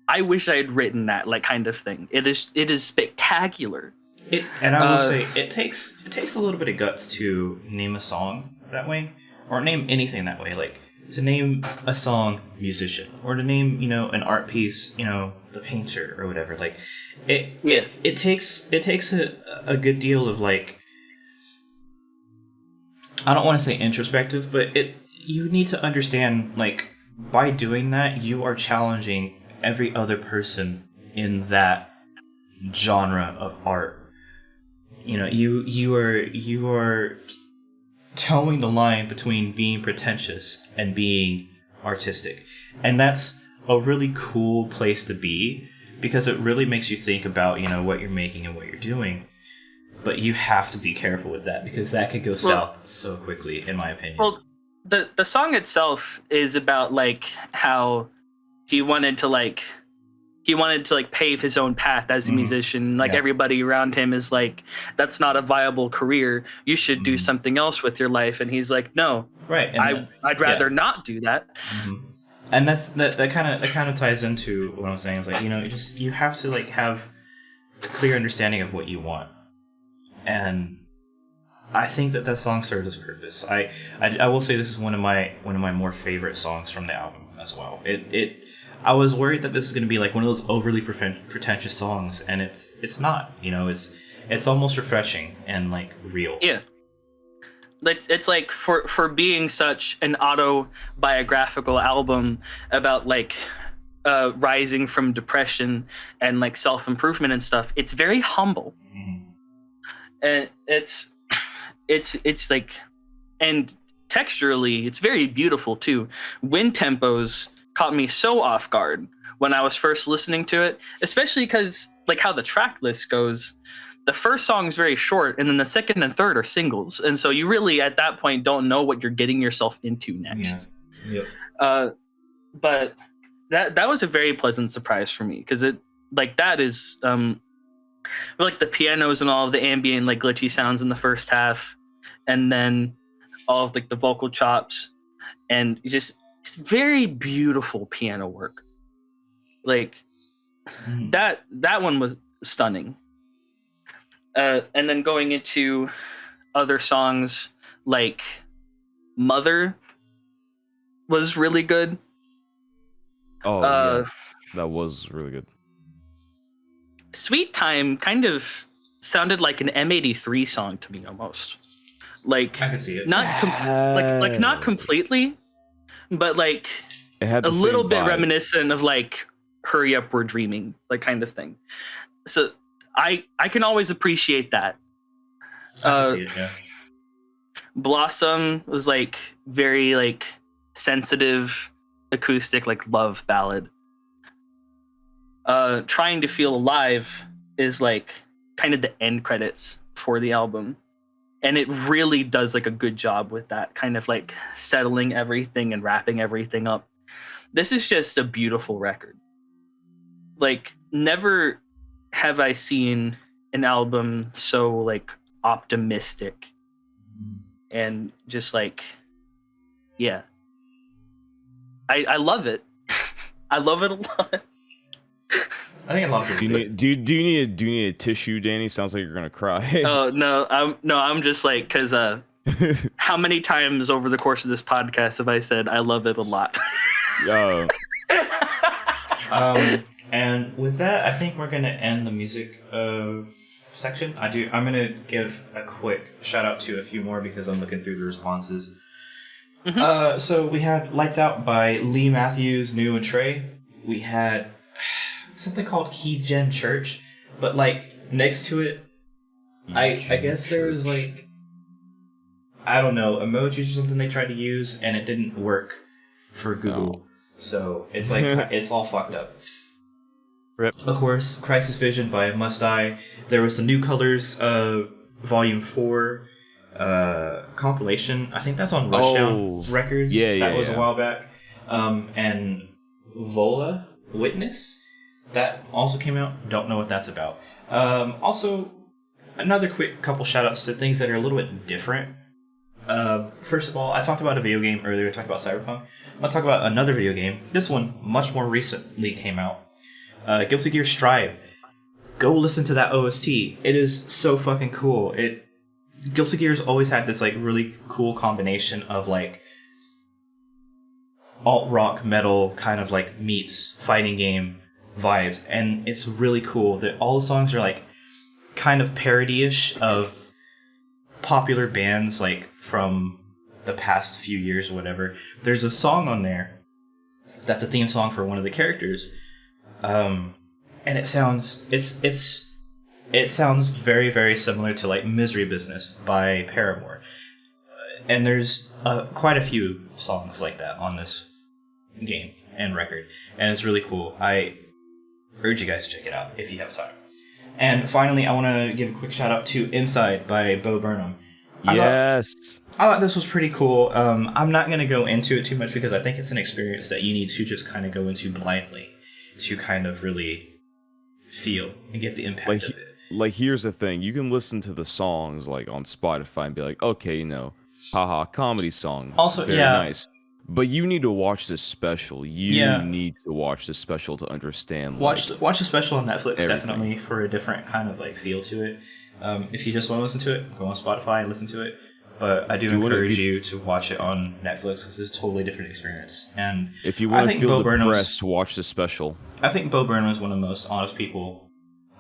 S3: I wish I had written that, like, kind of thing. It is spectacular.
S1: And I will say it takes a little bit of guts to name a song that way, or name anything that way. Like to name a song Musician, or to name, you know, an art piece, you know, The Painter or whatever. Like it takes a good deal of like, I don't want to say introspective, but you need to understand, like, by doing that you are challenging every other person in that genre of art. You know, you are towing the line between being pretentious and being artistic. And that's a really cool place to be, because it really makes you think about, you know, what you're making and what you're doing. But you have to be careful with that, because that could go south so quickly, in my opinion.
S3: Well, the song itself is about like how he wanted to pave his own path as a musician. Like everybody around him is like, that's not a viable career. You should do something else with your life. And he's like, no,
S1: right. And
S3: I'd rather not do that.
S1: Mm-hmm. And that kind of ties into what I'm saying. Is like, you know, you have to like have a clear understanding of what you want. And I think that song serves its purpose. I will say this is one of my more favorite songs from the album as well. I was worried that this is going to be like one of those overly pretentious songs, and it's not. You know, it's almost refreshing and like real.
S3: Yeah, it's like for being such an autobiographical album about like rising from depression and like self-improvement and stuff. It's very humble, and it's like, and texturally, it's very beautiful too. Wind tempos caught me so off guard when I was first listening to it, especially because like how the track list goes, the first song is very short, and then the second and third are singles, and so you really at that point don't know what you're getting yourself into next.
S1: Yeah. Yep.
S3: But that was a very pleasant surprise for me, because it like that is like the pianos and all of the ambient like glitchy sounds in the first half, and then all of like the vocal chops, and just it's very beautiful piano work. Like that one was stunning. And then going into other songs, like Mother was really good.
S4: Oh, yeah. That was really good.
S3: Sweet Time kind of sounded like an M83 song to me almost. Like
S1: I can see it.
S3: Not like not completely, but like
S4: it had
S3: a little bit reminiscent of like Hurry Up We're Dreaming, like kind of thing. So I can always appreciate that.
S1: I can see it, yeah.
S3: Blossom was like very like sensitive acoustic like love ballad. Trying to Feel Alive is like kind of the end credits for the album. And it really does like a good job with that, kind of like settling everything and wrapping everything up. This is just a beautiful record. Like, never have I seen an album so like optimistic and just like, yeah. I love it. I love it a lot.
S1: I think a lot of people
S4: do you need a tissue, Danny? Sounds like you're gonna cry.
S3: Oh no, I'm just like, because how many times over the course of this podcast have I said I love it a lot?
S4: Oh.
S1: And with that, I think we're gonna end the music section. I'm gonna give a quick shout out to a few more because I'm looking through the responses. Mm-hmm. So we had Lights Out by Lee Matthews, New and Trey. We had something called Key Gen Church, but like next to it, I guess there was like, I don't know, emojis or something they tried to use and it didn't work for Google. So it's like it's all fucked up.
S2: Rip.
S1: Of course, Crisis Vision by Must Die. There was the New Colors Volume 4 compilation. I think that's on Rushdown Records. That was a while back. And Vola Witness, that also came out. Don't know what that's about. Also, another quick couple shout-outs to things that are a little bit different. First of all, I talked about a video game earlier. I talked about Cyberpunk. I'm going to talk about another video game. This one, much more recently, came out. Guilty Gear Strive. Go listen to that OST. It is so fucking cool. Guilty Gear's always had this like really cool combination of like alt rock metal kind of like meets fighting game vibes, and it's really cool that all the songs are like kind of parody-ish of popular bands like from the past few years or whatever. There's a song on there that's a theme song for one of the characters, and it sounds very, very similar to like Misery Business by Paramore, and there's quite a few songs like that on this game and record, and it's really cool. I urge you guys to check it out if you have time. And finally, I want to give a quick shout out to Inside by Bo Burnham. I thought this was pretty cool. I'm not going to go into it too much because I think it's an experience that you need to just kind of go into blindly to kind of really feel and get the impact of it.
S4: Like, here's the thing. You can listen to the songs like on Spotify and be like, okay, haha, comedy song.
S1: Also,
S4: very nice. But you need to watch this special. You need to watch this special to understand.
S1: Watch the special on Netflix, everything. Definitely, for a different kind of like feel to it. If you just want to listen to it, go on Spotify and listen to it. But I do encourage you to watch it on Netflix because it's a totally different experience. And
S4: if you want to feel depressed, watch the special.
S1: I think Bo Burnham is one of the most honest people,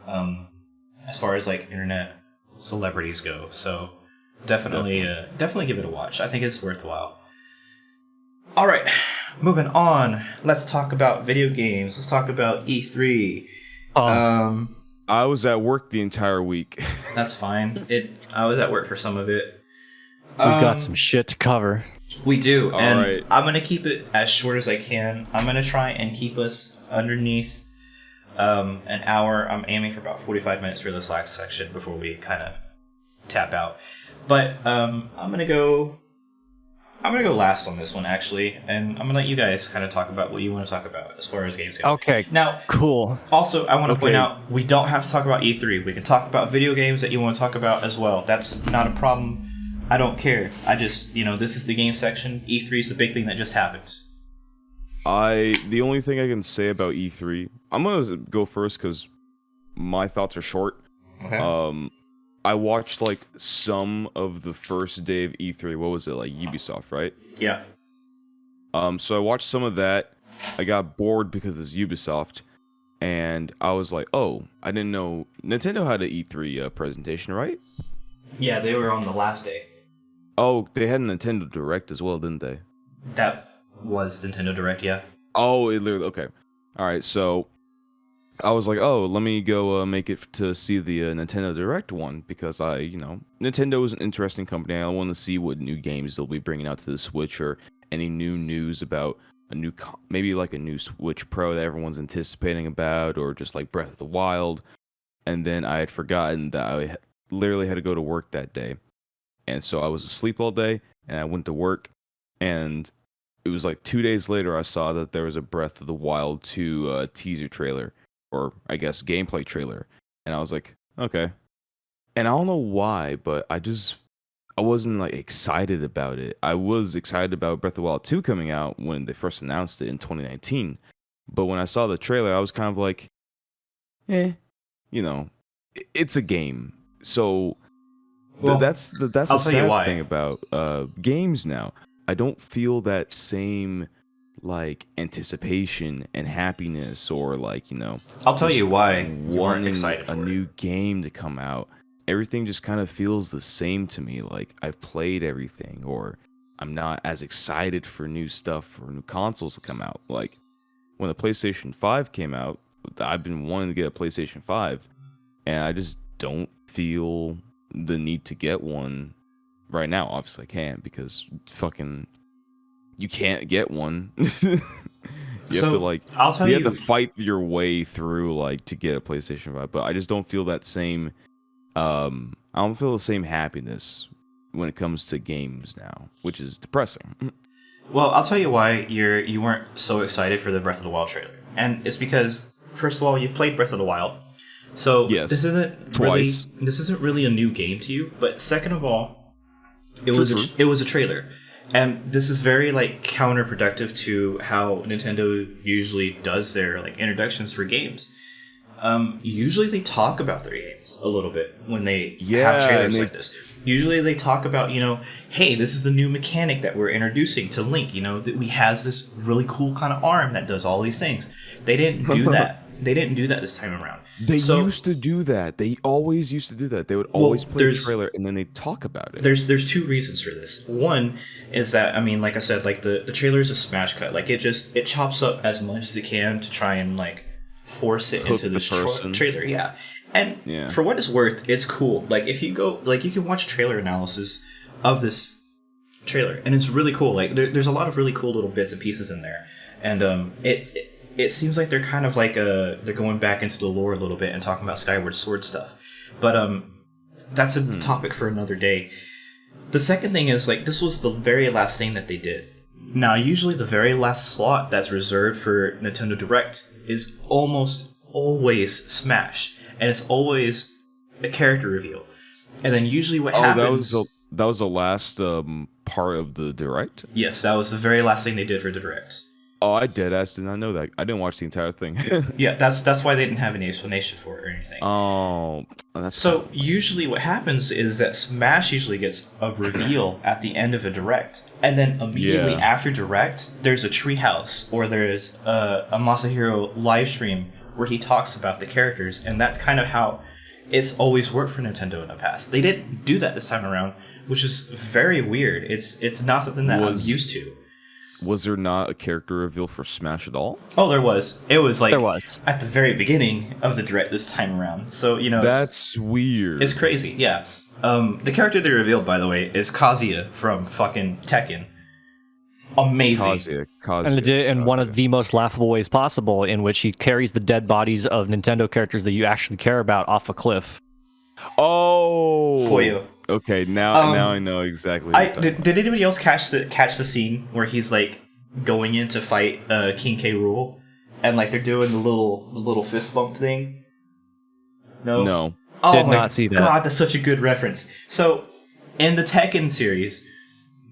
S1: as far as like internet celebrities go. So definitely give it a watch. I think it's worthwhile. All right, moving on. Let's talk about video games. Let's talk about E3.
S4: I was at work the entire week.
S1: That's fine. I was at work for some of it.
S2: We've got some shit to cover.
S1: We do,
S4: All
S1: and
S4: right.
S1: I'm gonna keep it as short as I can. I'm gonna try and keep us underneath an hour. I'm aiming for about 45 minutes for this last section before we kind of tap out. But I'm gonna go last on this one actually, and I'm gonna let you guys kind of talk about what you want to talk about as far as games go.
S2: Okay.
S1: Now,
S2: cool.
S1: Also, I want to point out we don't have to talk about E3. We can talk about video games that you want to talk about as well. That's not a problem. I don't care. I just, this is the game section. E3 is the big thing that just happened.
S4: The only thing I can say about E3, I'm gonna go first because my thoughts are short.
S1: Okay.
S4: I watched like some of the first day of E3. What was it, like Ubisoft, right?
S1: Yeah.
S4: So I watched some of that. I got bored because it's Ubisoft, and I was like, oh, I didn't know Nintendo had an E3 presentation, right?
S1: Yeah, they were on the last day.
S4: Oh, they had a Nintendo Direct as well, didn't they?
S1: That was Nintendo Direct, yeah.
S4: Oh, it literally, okay. All right, so I was like, oh, let me go make it to see the Nintendo Direct one because Nintendo is an interesting company. I want to see what new games they'll be bringing out to the Switch or any new news about maybe like a new Switch Pro that everyone's anticipating about, or just like Breath of the Wild. And then I had forgotten that I literally had to go to work that day, and so I was asleep all day, and I went to work, and it was like 2 days later I saw that there was a Breath of the Wild 2 teaser trailer, or I guess gameplay trailer, and I was like, okay. And I don't know why, but I wasn't like excited about it. I was excited about Breath of the Wild 2 coming out when they first announced it in 2019. But when I saw the trailer, I was kind of like, it's a game. So that's the sad thing about games now. I don't feel that same like anticipation and happiness, or like,
S1: I'll tell you why you weren't
S4: wanting
S1: excited for
S4: a new game to come out. Everything just kind of feels the same to me. Like I've played everything, or I'm not as excited for new stuff or new consoles to come out. Like when the PlayStation 5 came out, I've been wanting to get a PlayStation 5, and I just don't feel the need to get one right now. Obviously I can't, because fucking you can't get one. You have to like you have to fight your way through like to get a PlayStation 5, but I just don't feel that same I don't feel the same happiness when it comes to games now, which is depressing.
S1: Well, I'll tell you why you weren't so excited for the Breath of the Wild trailer. And it's because, first of all, you've played Breath of the Wild. So
S4: yes,
S1: this isn't really a new game to you, but second of all, it was a trailer. And this is very like counterproductive to how Nintendo usually does their like introductions for games. Usually they talk about their games a little bit when they have trailers like this. Usually they talk about, hey, this is the new mechanic that we're introducing to Link. That we has this really cool kind of arm that does all these things. They didn't do that. They didn't do that this time around.
S4: They used to do that. They always used to do that. They would always play the trailer and then they'd talk about it.
S1: There's two reasons for this. One is that, like I said, like the trailer is a smash cut. Like it chops up as much as it can to try and like force it into this trailer. Yeah. And for what it's worth, it's cool. Like if you go, like you can watch trailer analysis of this trailer, and it's really cool. Like there's a lot of really cool little bits and pieces in there, and it seems like they're kind of like they're going back into the lore a little bit and talking about Skyward Sword stuff. But that's a topic for another day. The second thing is like this was the very last thing that they did. Now usually the very last slot that's reserved for Nintendo Direct is almost always Smash. And it's always a character reveal. And then usually what happens...
S4: that was the last part of the Direct?
S1: Yes, that was the very last thing they did for the Direct.
S4: Oh, I deadass did not know that. I didn't watch the entire thing.
S1: Yeah, that's why they didn't have any explanation for it or anything.
S4: Oh,
S1: so usually what happens is that Smash usually gets a reveal at the end of a Direct. And then immediately after Direct, there's a treehouse, or there's a Masahiro live stream where he talks about the characters, and that's kind of how it's always worked for Nintendo in the past. They didn't do that this time around, which is very weird. It's not something that I'm used to.
S4: Was there not a character reveal for Smash at all?
S1: Oh, there was. It was like at the very beginning of the Direct this time around. So,
S4: that's weird.
S1: It's crazy, yeah. The character they revealed, by the way, is Kazuya from fucking Tekken. Amazing.
S2: Kazuya. And did it in one of the most laughable ways possible, in which he carries the dead bodies of Nintendo characters that you actually care about off a cliff.
S4: Oh,
S1: Poyo.
S4: Okay, now I know exactly.
S1: Did anybody else catch the scene where he's like going in to fight King K. Rool, and like they're doing the little fist bump thing?
S4: No.
S1: Oh,
S2: did not see that.
S1: God, that's such a good reference. So, in the Tekken series,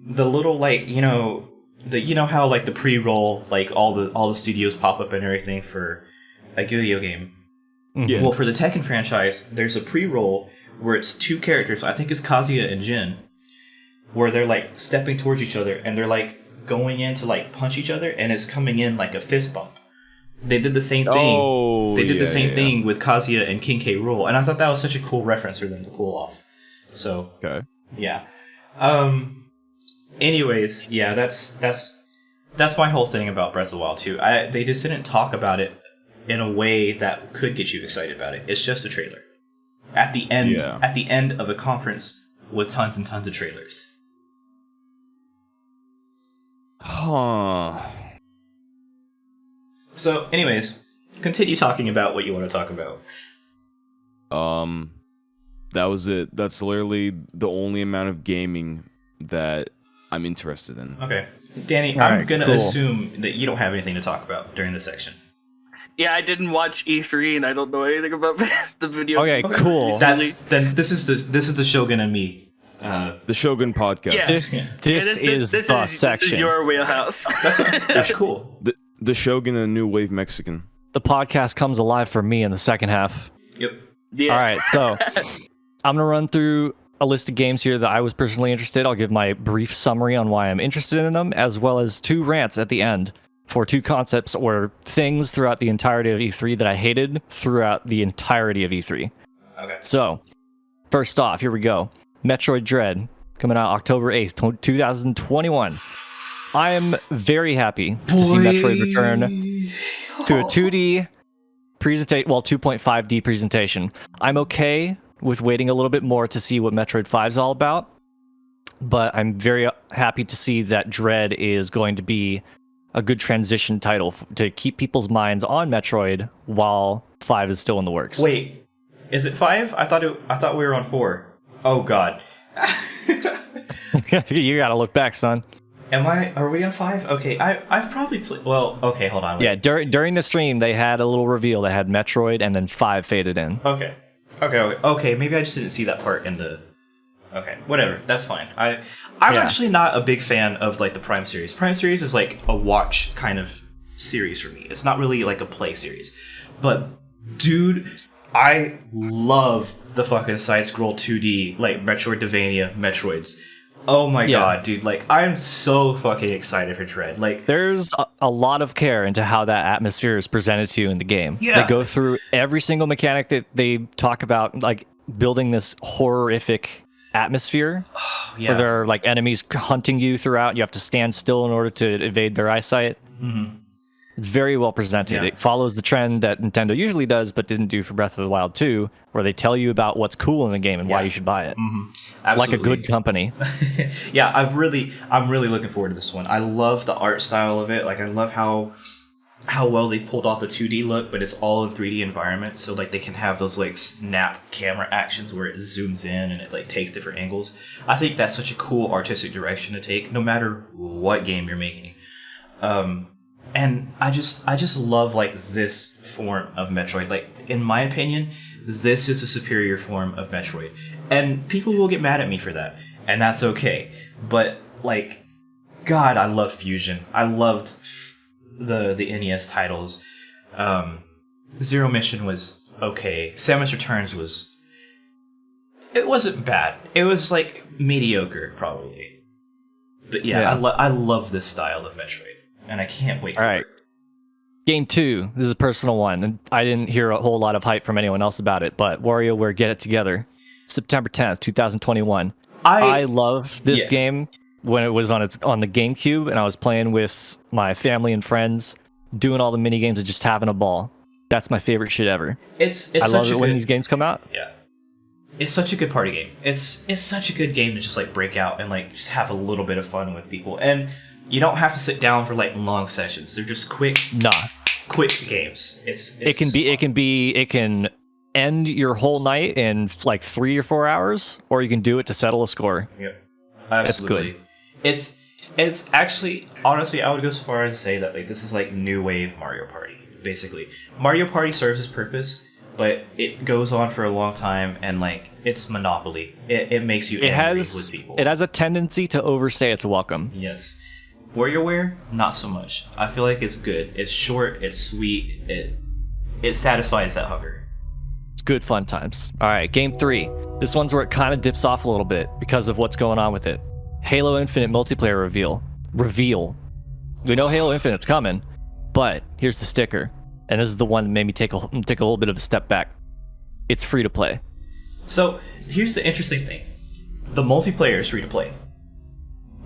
S1: the little like how like the pre-roll, like all the studios pop up and everything for a video game.
S4: Yeah.
S1: Well, for the Tekken franchise, there's a pre-roll where it's two characters, I think it's Kazuya and Jin, where they're like stepping towards each other and they're like going in to like punch each other, and it's coming in like a fist bump. They did the same thing. They did the same thing with Kazuya and King K. Rool, and I thought that was such a cool reference for them to pull off. So, yeah. Anyways, yeah, that's my whole thing about Breath of the Wild 2. They just didn't talk about it in a way that could get you excited about it. It's just a trailer. At the end of a conference with tons and tons of trailers.
S4: Huh.
S1: So, anyways, continue talking about what you want to talk about.
S4: That was it. That's literally the only amount of gaming that I'm interested in.
S1: Okay. Danny, I'm going to assume that you don't have anything to talk about during this section.
S3: Yeah, I didn't watch E3 and I don't know anything about the video.
S2: Okay, cool.
S1: Then this is the Shogun and me.
S4: The Shogun podcast.
S3: Yeah.
S2: This is the section.
S3: This is your wheelhouse.
S1: That's cool.
S4: The Shogun and New Wave Mexican.
S2: The podcast comes alive for me in the second half.
S1: Yep.
S3: Yeah.
S2: All right, so I'm gonna run through a list of games here that I was personally interested. I'll give my brief summary on why I'm interested in them, as well as 2 rants at the end for 2 concepts or things throughout the entirety of E3 that I hated throughout the entirety of E3.
S1: Okay.
S2: So, first off, here we go. Metroid Dread, coming out October 8th, 2021. I am very happy to see Metroid return to a 2D presentation, well, 2.5D presentation. I'm okay with waiting a little bit more to see what Metroid 5 is all about, but I'm very happy to see that Dread is going to be a good transition title to keep people's minds on Metroid while 5 is still in the works.
S1: Wait, is it 5? I thought we were on 4. Oh God.
S2: You gotta look back, son.
S1: Are we on 5? Okay, I've probably played. Well, okay, hold on. Wait.
S2: Yeah, during the stream they had a little reveal that had Metroid and then 5 faded in.
S1: Okay. Maybe I just didn't see that part in the. Okay, whatever. That's fine. I'm actually not a big fan of like the Prime series. Prime series is like a watch kind of series for me. It's not really like a play series. But dude, I love the fucking side-scroll 2D like Metroidvania Metroids. Oh my god, dude! Like, I'm so fucking excited for Dread. Like,
S2: there's a lot of care into how that atmosphere is presented to you in the game.
S1: Yeah.
S2: They go through every single mechanic that they talk about, like building this horrific atmosphere. Where there are like enemies hunting you throughout. You have to stand still in order to evade their eyesight. Mm-hmm. It's very well presented. Yeah. It follows the trend that Nintendo usually does, but didn't do for Breath of the Wild 2, where they tell you about what's cool in the game and why you should buy it. Mm-hmm. Like a good company.
S1: Yeah, I'm really looking forward to this one. I love the art style of it. Like, I love how well they've pulled off the 2D look, but it's all in 3D environment. So like they can have those like snap camera actions where it zooms in and it like takes different angles. I think that's such a cool artistic direction to take, no matter what game you're making. And I just love like this form of Metroid. Like, in my opinion, this is a superior form of Metroid. And people will get mad at me for that, and that's okay. But like, God, I loved Fusion. I loved the NES titles. Zero Mission was okay. Samus Returns it wasn't bad. It was like mediocre, probably. But yeah. I love this style of Metroid. And I can't wait for it.
S2: Game 2. This is a personal one, and I didn't hear a whole lot of hype from anyone else about it, but WarioWare Get It Together. September 10th, 2021. I loved this game when it was on the GameCube, and I was playing with my family and friends, doing all the mini games and just having a ball. That's my favorite shit ever. I love it when these games come out.
S1: Yeah. It's such a good party game. It's such a good game to just like break out and like just have a little bit of fun with people. And you don't have to sit down for like long sessions. They're just quick games.
S2: It can end your whole night in like 3 or 4 hours, or you can do it to settle a score.
S1: Yep. Absolutely. It's actually, honestly, I would go so far as to say that like this is like new wave Mario Party, basically. Mario Party serves its purpose, but it goes on for a long time, and like it's Monopoly. It makes you angry with people.
S2: It has a tendency to overstay its welcome.
S1: Yes. WarioWare, not so much. I feel like it's good. It's short, it's sweet, it satisfies that hunger.
S2: It's good fun times. Alright, game 3. This one's where it kind of dips off a little bit because of what's going on with it. Halo Infinite multiplayer reveal. We know Halo Infinite's coming, but here's the sticker. And this is the one that made me take a little bit of a step back. It's free to play.
S1: So, here's the interesting thing. The multiplayer is free to play.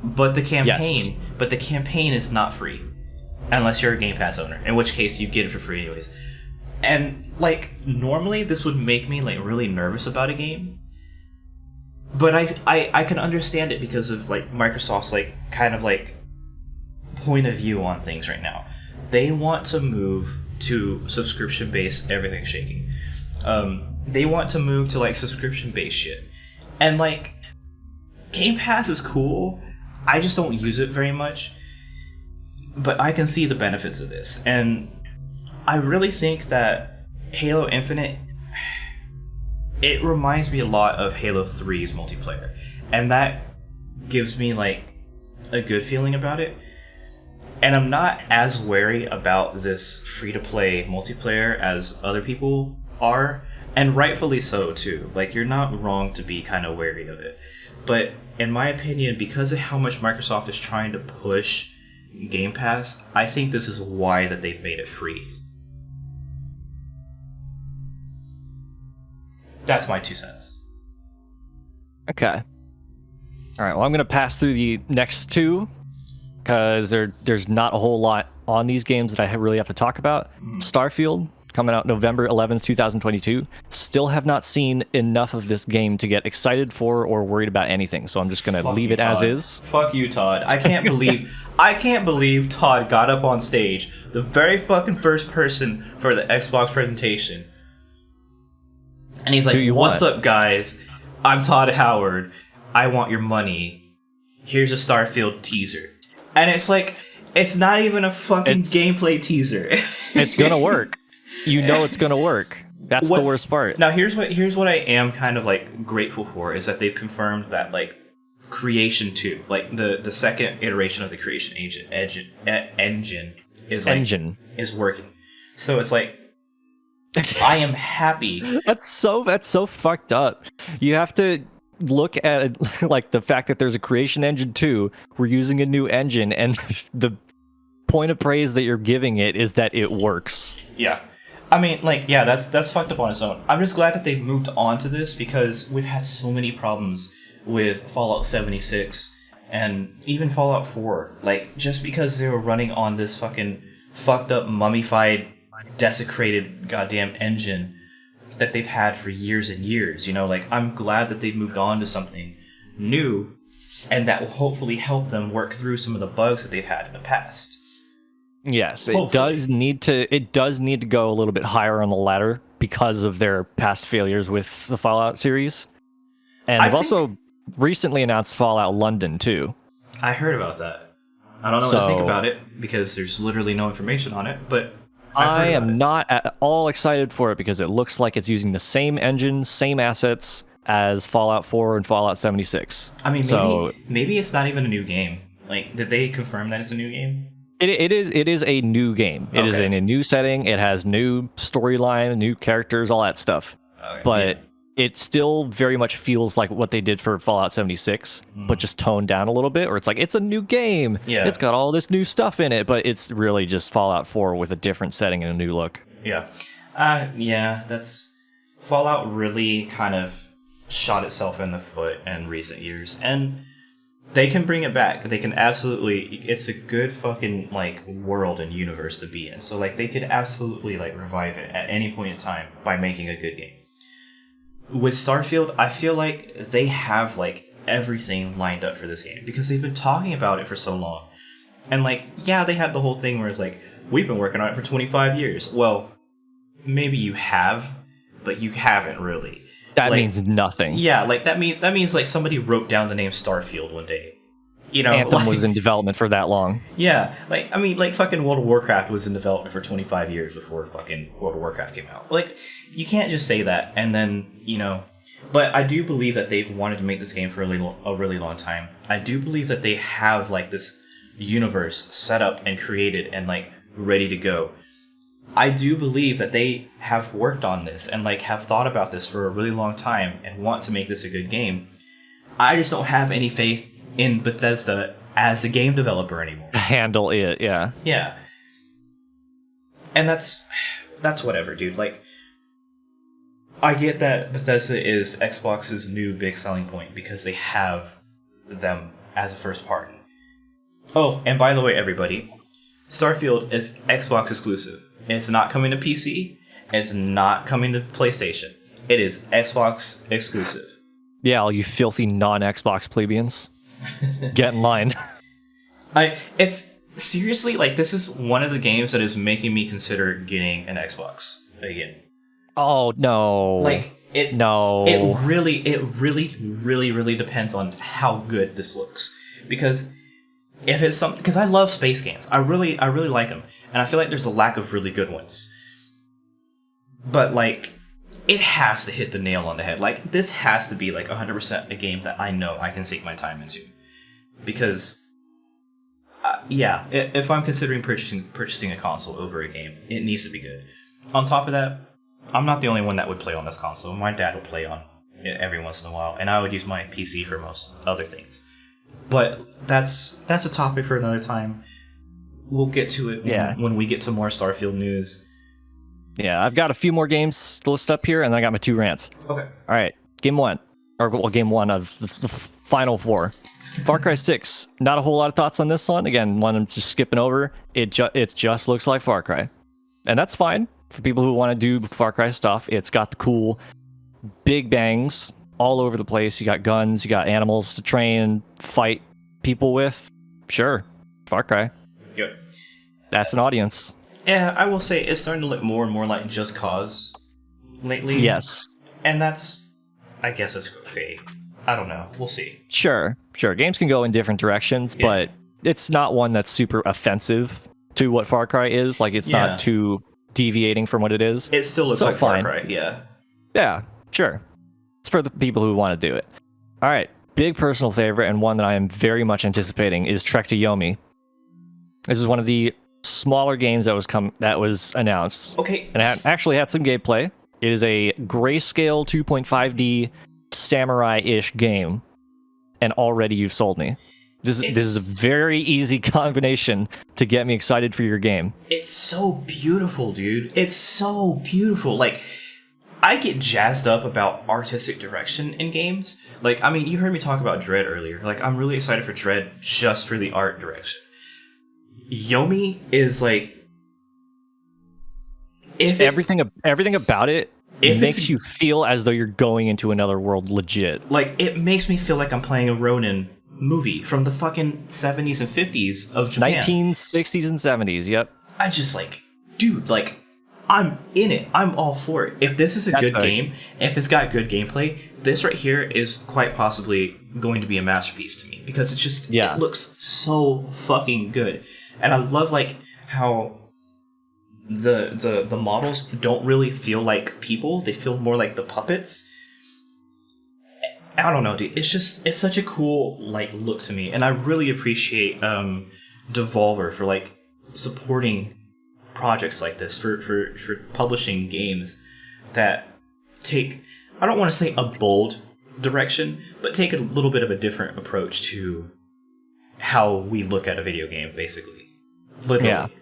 S1: But the campaign is not free unless you're a Game Pass owner, in which case you get it for free anyways. And like normally this would make me like really nervous about a game, but I can understand it because of like Microsoft's like kind of like point of view on things right now. they want to move to subscription-based everything shaking. They want to move to like subscription-based shit. And like Game Pass is cool. I just don't use it very much. But I can see the benefits of this. And I really think that Halo Infinite, it reminds me a lot of Halo 3's multiplayer. And that gives me like a good feeling about it. And I'm not as wary about this free-to-play multiplayer as other people are. And rightfully so, too. Like, you're not wrong to be kind of wary of it. But in my opinion, because of how much Microsoft is trying to push Game Pass, I think this is why that they've made it free. That's my 2 cents.
S2: Okay. All right, well, I'm going to pass through the next two, because there's not a whole lot on these games that I really have to talk about. Starfield, coming out November 11th, 2022. Still have not seen enough of this game to get excited for or worried about anything, so I'm just going to leave it as is.
S1: Fuck you, Todd. I can't believe Todd got up on stage, the very fucking first person for the Xbox presentation. And he's like, "What's up, guys? I'm Todd Howard. I want your money. Here's a Starfield teaser." And it's like, it's not even a fucking gameplay teaser.
S2: It's going to work. You know it's going to work. That's the worst part.
S1: Now, here's what I am kind of like grateful for, is that they've confirmed that like Creation 2, like the second iteration of the Creation engine is working. So it's like, I am happy.
S2: That's so fucked up. You have to look at like the fact that there's a Creation Engine 2, we're using a new engine, and the point of praise that you're giving it is that it works.
S1: Yeah. I mean, like, yeah, that's fucked up on its own. I'm just glad that they've moved on to this, because we've had so many problems with Fallout 76 and even Fallout 4. Like, just because they were running on this fucking fucked up, mummified, desecrated goddamn engine that they've had for years and years, you know? Like, I'm glad that they've moved on to something new, and that will hopefully help them work through some of the bugs that they've had in the past.
S2: Yes, it does need to go a little bit higher on the ladder because of their past failures with the Fallout series. And they've also recently announced Fallout London too.
S1: I heard about that. I don't know what to think about it, because there's literally no information on it, but
S2: I am not at all excited for it, because it looks like it's using the same engine, same assets as Fallout 4 and Fallout 76.
S1: I mean, maybe it's not even a new game. Like, did they confirm that it's a new game?
S2: It is a new game. It is in a new setting. It has new storyline, new characters, all that stuff. Okay, but it still very much feels like what they did for Fallout 76, but just toned down a little bit. Or it's like, it's a new game. Yeah. It's got all this new stuff in it, but it's really just Fallout 4 with a different setting and a new look.
S1: Yeah. That's... Fallout really kind of shot itself in the foot in recent years. And they can bring it back. They can absolutely... It's a good fucking, like, world and universe to be in. So, like, they could absolutely, like, revive it at any point in time by making a good game. With Starfield, I feel like they have, like, everything lined up for this game, because they've been talking about it for so long. And, like, yeah, they had the whole thing where it's like, we've been working on it for 25 years. Well, maybe you have, but you haven't really.
S2: That means nothing.
S1: Yeah, like that means like somebody wrote down the name Starfield one day. You know,
S2: Anthem was in development for that long.
S1: Yeah, like, I mean, like fucking World of Warcraft was in development for 25 years before fucking World of Warcraft came out. Like, you can't just say that and then, you know. But I do believe that they've wanted to make this game for a really long time. I do believe that they have like this universe set up and created and like ready to go. I do believe that they have worked on this and like have thought about this for a really long time and want to make this a good game. I just don't have any faith in Bethesda as a game developer anymore.
S2: Handle it, yeah.
S1: Yeah. And that's whatever, dude. Like, I get that Bethesda is Xbox's new big selling point because they have them as a first party. Oh, and by the way, everybody, Starfield is Xbox exclusive. It's not coming to PC. It's not coming to PlayStation. It is Xbox exclusive.
S2: Yeah, all you filthy non-Xbox plebeians. Get in line.
S1: It's seriously, like, this is one of the games that is making me consider getting an Xbox again.
S2: Oh no!
S1: Like it really depends on how good this looks. Because if it's something, because I love space games, I really like them, and I feel like there's a lack of really good ones. But like, it has to hit the nail on the head. Like, this has to be like 100% a game that I know I can sink my time into, because if I'm considering purchasing a console over a game, it needs to be good. On top of that, I'm not the only one that would play on this console. My dad would play on it every once in a while, and I would use my PC for most other things. But that's a topic for another time. We'll get to it when we get to more Starfield news.
S2: Yeah, I've got a few more games to list up here, and then I got my 2 rants.
S1: Okay.
S2: All right, game one of the final 4. Far Cry 6. Not a whole lot of thoughts on this one. Again, one I'm just skipping over. It just looks like Far Cry, and that's fine for people who want to do Far Cry stuff. It's got the cool big bangs all over the place. You got guns, you got animals to train, fight people with. Sure, Far Cry.
S1: Yep.
S2: That's an audience.
S1: Yeah, I will say it's starting to look more and more like Just Cause lately.
S2: Yes.
S1: And I guess it's okay. I don't know. We'll see.
S2: Sure. Games can go in different directions, but it's not one that's super offensive to what Far Cry is. Like, it's not too deviating from what it is.
S1: It still looks like Far Cry, yeah.
S2: Yeah, sure. It's for the people who want to do it. All right. Big personal favorite, and one that I am very much anticipating, is Trek to Yomi. This is one of the smaller games that was announced.
S1: Okay.
S2: And it actually had some gameplay. It is a grayscale 2.5D samurai-ish game, and already you've sold me. This is a very easy combination to get me excited for your game.
S1: It's so beautiful, dude. It's so beautiful. Like, I get jazzed up about artistic direction in games. Like, I mean, you heard me talk about Dread earlier. Like, I'm really excited for Dread just for the art direction. Yomi is like,
S2: everything about it makes you feel as though you're going into another world legit.
S1: Like, it makes me feel like I'm playing a Ronin movie from the fucking 70s and 50s of Japan.
S2: 1960s and 70s, yep.
S1: I just like, dude, like, I'm in it. I'm all for it. If this is a good game, if it's got good gameplay, this right here is quite possibly going to be a masterpiece to me, because it's just, it looks so fucking good. And I love, like, how the models don't really feel like people. They feel more like the puppets. I don't know, dude. It's such a cool, like, look to me. And I really appreciate Devolver for, like, supporting projects like this, for publishing games that take, I don't want to say a bold direction, but take a little bit of a different approach to how we look at a video game, basically. Literally.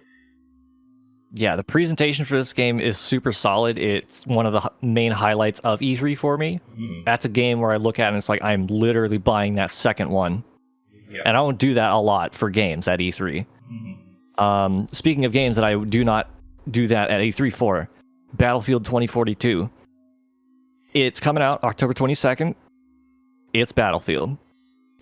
S2: Yeah, the presentation for this game is super solid. It's one of the main highlights of E3 for me. That's a game where I look at it and it's like, I'm literally buying that second one. Yeah. And I don't do that a lot for games at E3. Speaking of games that I do not do that at E3 for, Battlefield 2042. It's coming out October 22nd. It's Battlefield.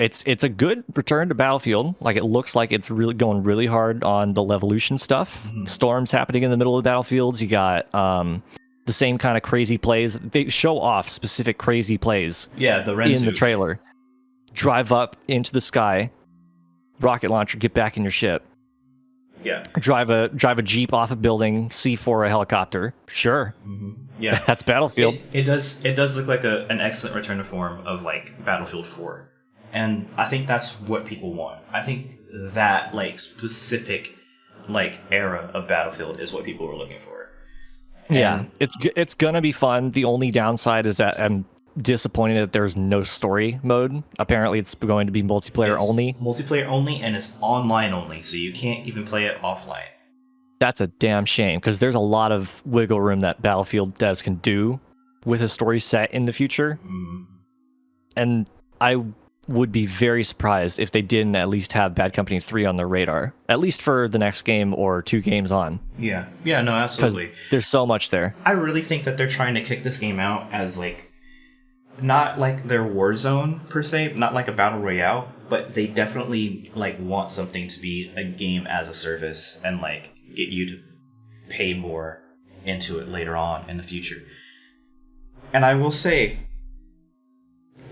S2: It's a good return to Battlefield. Like, it looks like it's really going really hard on the Levolution stuff. Storms happening in the middle of the battlefields. You got the same kind of crazy plays. They show off specific crazy plays.
S1: Yeah, the Renzu
S2: in the trailer. Drive up into the sky, rocket launcher, get back in your ship.
S1: Yeah.
S2: Drive a jeep off a building, C4 a helicopter. Sure.
S1: Yeah,
S2: that's Battlefield.
S1: It does look like an excellent return to form of, like, Battlefield 4. And I think that's what people want. I think that, like, specific, like, era of Battlefield is what people are looking for. And
S2: it's gonna be fun. The only downside is that I'm disappointed that there's no story mode. Apparently, it's going to be multiplayer only.
S1: Multiplayer only, and it's online only, so you can't even play it offline.
S2: That's a damn shame, because there's a lot of wiggle room that Battlefield devs can do with a story set in the future. And I would be very surprised if they didn't at least have Bad Company 3 on their radar, at least for the next game or 2 games on.
S1: Yeah, no, absolutely.
S2: There's so much there.
S1: I really think that they're trying to kick this game out as, like, not like their Warzone per se, not like a battle royale, but they definitely like want something to be a game as a service and like get you to pay more into it later on in the future. And I will say,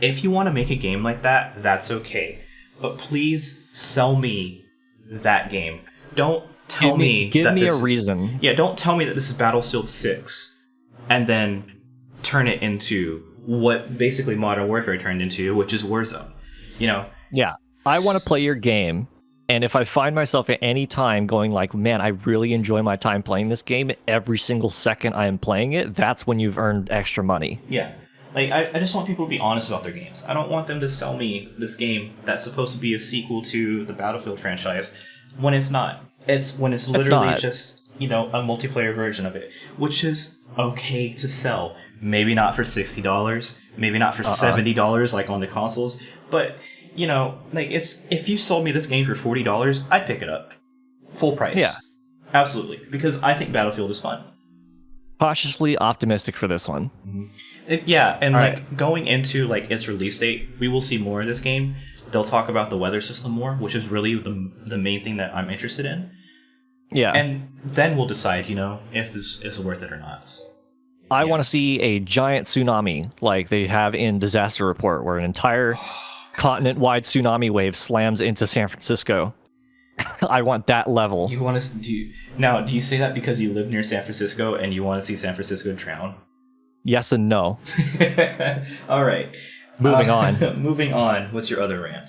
S1: if you want to make a game like that, that's okay. But please sell me that game. Don't tell me
S2: give me a
S1: is,
S2: reason.
S1: Yeah, don't tell me that this is Battlefield 6 and then turn it into what basically Modern Warfare turned into, which is Warzone. You know?
S2: Yeah. I want to play your game, and if I find myself at any time going like, man, I really enjoy my time playing this game, every single second I am playing it, that's when you've earned extra money.
S1: Yeah. Like, I just want people to be honest about their games. I don't want them to sell me this game that's supposed to be a sequel to the Battlefield franchise when it's not. It's when it's literally just, you know, a multiplayer version of it, which is okay to sell. Maybe not for $60, maybe not for $70 like on the consoles, but, you know, like, it's if you sold me this game for $40, I'd pick it up. Full price.
S2: Yeah.
S1: Absolutely. Because I think Battlefield is fun.
S2: Cautiously optimistic for this one.
S1: Yeah, and
S2: All
S1: like
S2: right.
S1: going into like its release date, we will see more of this game. They'll talk about the weather system more, which is really the main thing that I'm interested in.
S2: Yeah.
S1: And then we'll decide, you know, if this is worth it or not.
S2: I want to see a giant tsunami like they have in Disaster Report, where an entire continent-wide tsunami wave slams into San Francisco. I want that level.
S1: You want to do you say that because you live near San Francisco and you want to see San Francisco drown?
S2: Yes and no.
S1: All right.
S2: Moving on.
S1: Moving on. What's your other rant?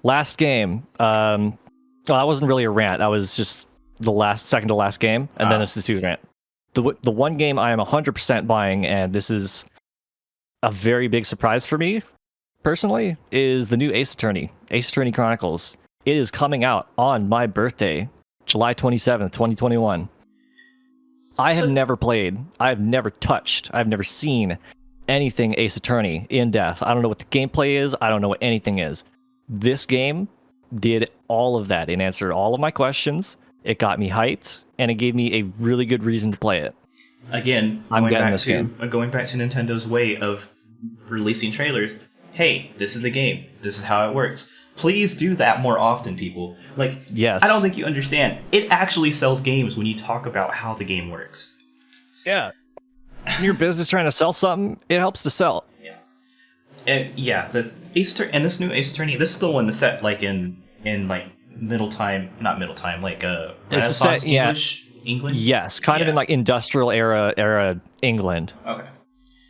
S2: Last game. Well, that wasn't really a rant. That was just the second to last game, and then it's the two rant. The one game I am 100% buying, and this is a very big surprise for me, personally, is the new Ace Attorney, Ace Attorney Chronicles. It is coming out on my birthday, July 27th, 2021. I have never played, I've never touched, I've never seen anything Ace Attorney in depth. I don't know what the gameplay is, I don't know what anything is. This game did all of that. It answered all of my questions, it got me hyped, and it gave me a really good reason to play it.
S1: Again, going back to Nintendo's way of releasing trailers. Hey, this is the game, this is how it works. Please do that more often, people. Like,
S2: yes.
S1: I don't think you understand. It actually sells games when you talk about how the game works.
S2: Yeah. When your business trying to sell something, it helps to sell.
S1: Yeah. And yeah, this new Ace Attorney, this is the one that's set like in like not middle time, like Renaissance England.
S2: Yes, kind of in like industrial era England.
S1: Okay.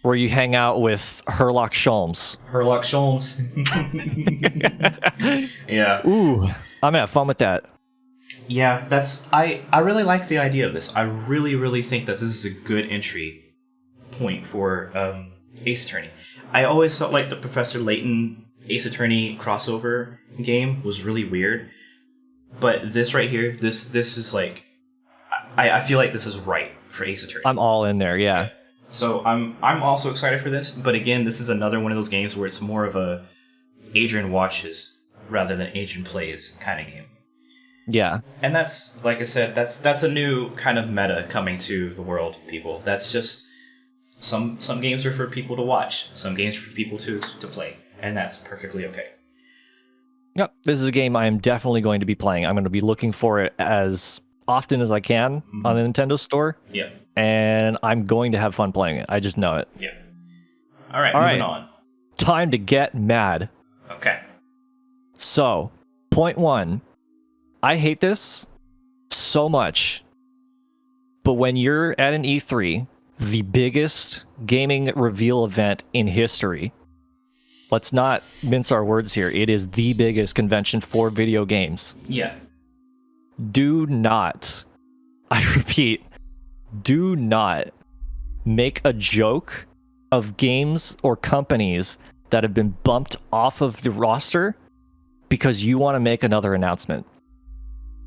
S2: Where you hang out with Sherlock Holmes.
S1: Sherlock Holmes. Yeah.
S2: Ooh, I'm gonna have fun with that.
S1: Yeah, I really like the idea of this. I really think that this is a good entry point for Ace Attorney. I always felt like the Professor Layton Ace Attorney crossover game was really weird, but this right here, this is like, I feel like this is right for Ace Attorney.
S2: I'm all in there, yeah.
S1: So I'm also excited for this, but again, this is another one of those games where it's more of a Adrian watches rather than Adrian plays kind of game.
S2: Yeah.
S1: And that's, like I said, that's a new kind of meta coming to the world, people. That's just some games are for people to watch, some games are for people to play, and that's perfectly okay.
S2: Yep, this is a game I am definitely going to be playing. I'm going to be looking for it as often as I can on the Nintendo Store.
S1: Yeah.
S2: And I'm going to have fun playing it. I just know it.
S1: Yeah. All right, moving on.
S2: Time to get mad.
S1: Okay.
S2: So, point one. I hate this so much. But when you're at an E3, the biggest gaming reveal event in history, let's not mince our words here. It is the biggest convention for video games.
S1: Yeah.
S2: Do not, I repeat, do not make a joke of games or companies that have been bumped off of the roster because you want to make another announcement.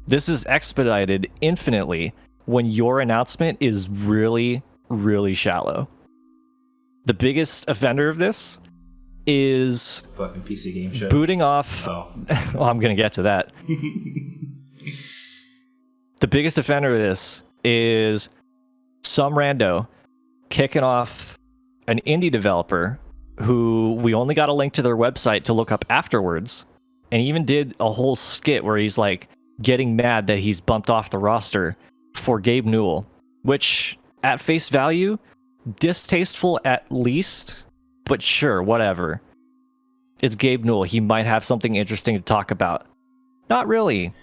S2: This is expedited infinitely when your announcement is really, really shallow. The biggest offender of this is
S1: fucking PC Game Show
S2: booting off.
S1: Oh.
S2: Well, I'm going to get to that. The biggest offender of this is some rando kicking off an indie developer who we only got a link to their website to look up afterwards, and he even did a whole skit where he's like getting mad that he's bumped off the roster for Gabe Newell, which at face value, distasteful at least, but sure, whatever. It's Gabe Newell. He might have something interesting to talk about. Not really.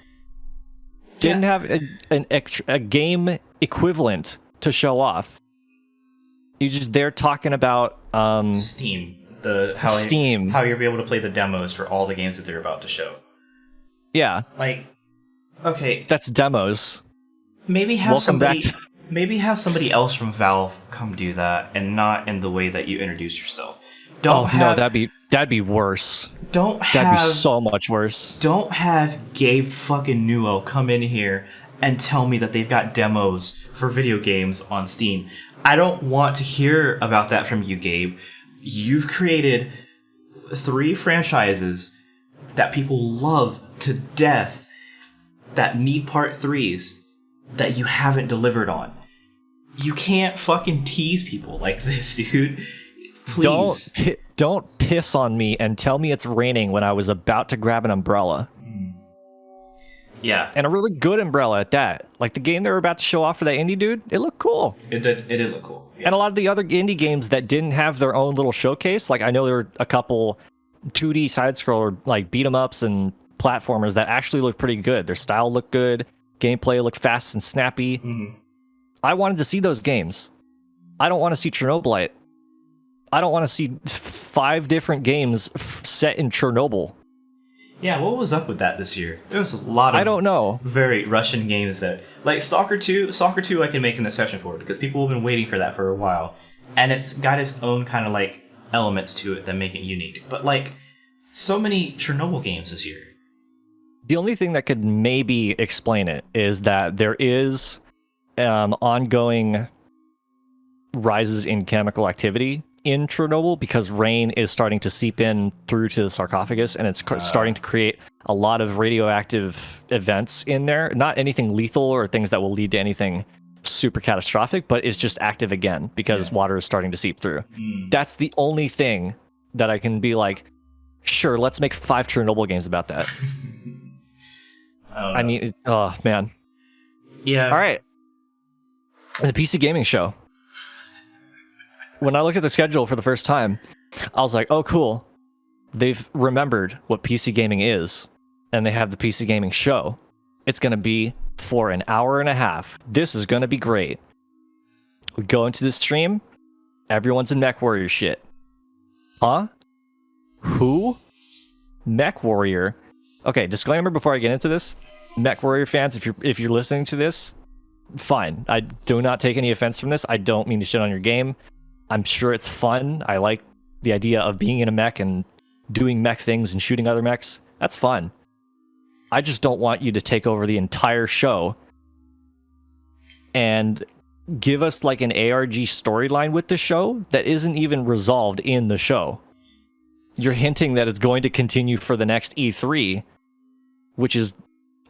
S2: Didn't have a game equivalent to show off. He's just there talking about
S1: Steam.
S2: Steam.
S1: How you'll be able to play the demos for all the games that they're about to show.
S2: Yeah.
S1: Like, okay.
S2: That's demos.
S1: Maybe have somebody else from Valve come do that, and not in the way that you introduced yourself.
S2: No, that'd be worse. That'd be so much worse.
S1: Don't have Gabe fucking Newell come in here and tell me that they've got demos for video games on Steam. I don't want to hear about that from you, Gabe. You've created 3 franchises that people love to death that need part 3s that you haven't delivered on. You can't fucking tease people like this, dude. Please.
S2: Don't piss on me and tell me it's raining when I was about to grab an umbrella.
S1: Yeah.
S2: And a really good umbrella at that. Like the game they were about to show off for that indie dude, it looked cool.
S1: It did look cool. Yeah.
S2: And a lot of the other indie games that didn't have their own little showcase, like I know there were a couple 2D side-scroller like beat-em-ups and platformers that actually looked pretty good. Their style looked good. Gameplay looked fast and snappy.
S1: Mm-hmm.
S2: I wanted to see those games. I don't want to see Chernobylite. I don't want to see 5 different games set in Chernobyl.
S1: Yeah, what was up with that this year? There was a lot of
S2: I don't know.
S1: Very Russian games that like Stalker 2 I can make an exception for because people have been waiting for that for a while. And it's got its own kind of like elements to it that make it unique. But like so many Chernobyl games this year.
S2: The only thing that could maybe explain it is that there is ongoing rises in chemical activity in Chernobyl because rain is starting to seep in through to the sarcophagus, and it's starting to create a lot of radioactive events in there. Not anything lethal or things that will lead to anything super catastrophic, but it's just active again because water is starting to seep through. That's the only thing that I can be like, sure, let's make 5 Chernobyl games about that. I mean, oh man.
S1: Yeah.
S2: All right. The PC Gaming Show. When I looked at the schedule for the first time, I was like, oh, cool. They've remembered what PC gaming is, and they have the PC Gaming Show. It's going to be for an hour and a half. This is going to be great. We go into the stream. Everyone's in MechWarrior shit. Huh? Who? MechWarrior? Okay, disclaimer before I get into this. MechWarrior fans, if you're listening to this, fine. I do not take any offense from this. I don't mean to shit on your game. I'm sure it's fun. I like the idea of being in a mech and doing mech things and shooting other mechs. That's fun. I just don't want you to take over the entire show and give us like an ARG storyline with the show that isn't even resolved in the show. You're hinting that it's going to continue for the next E3, which is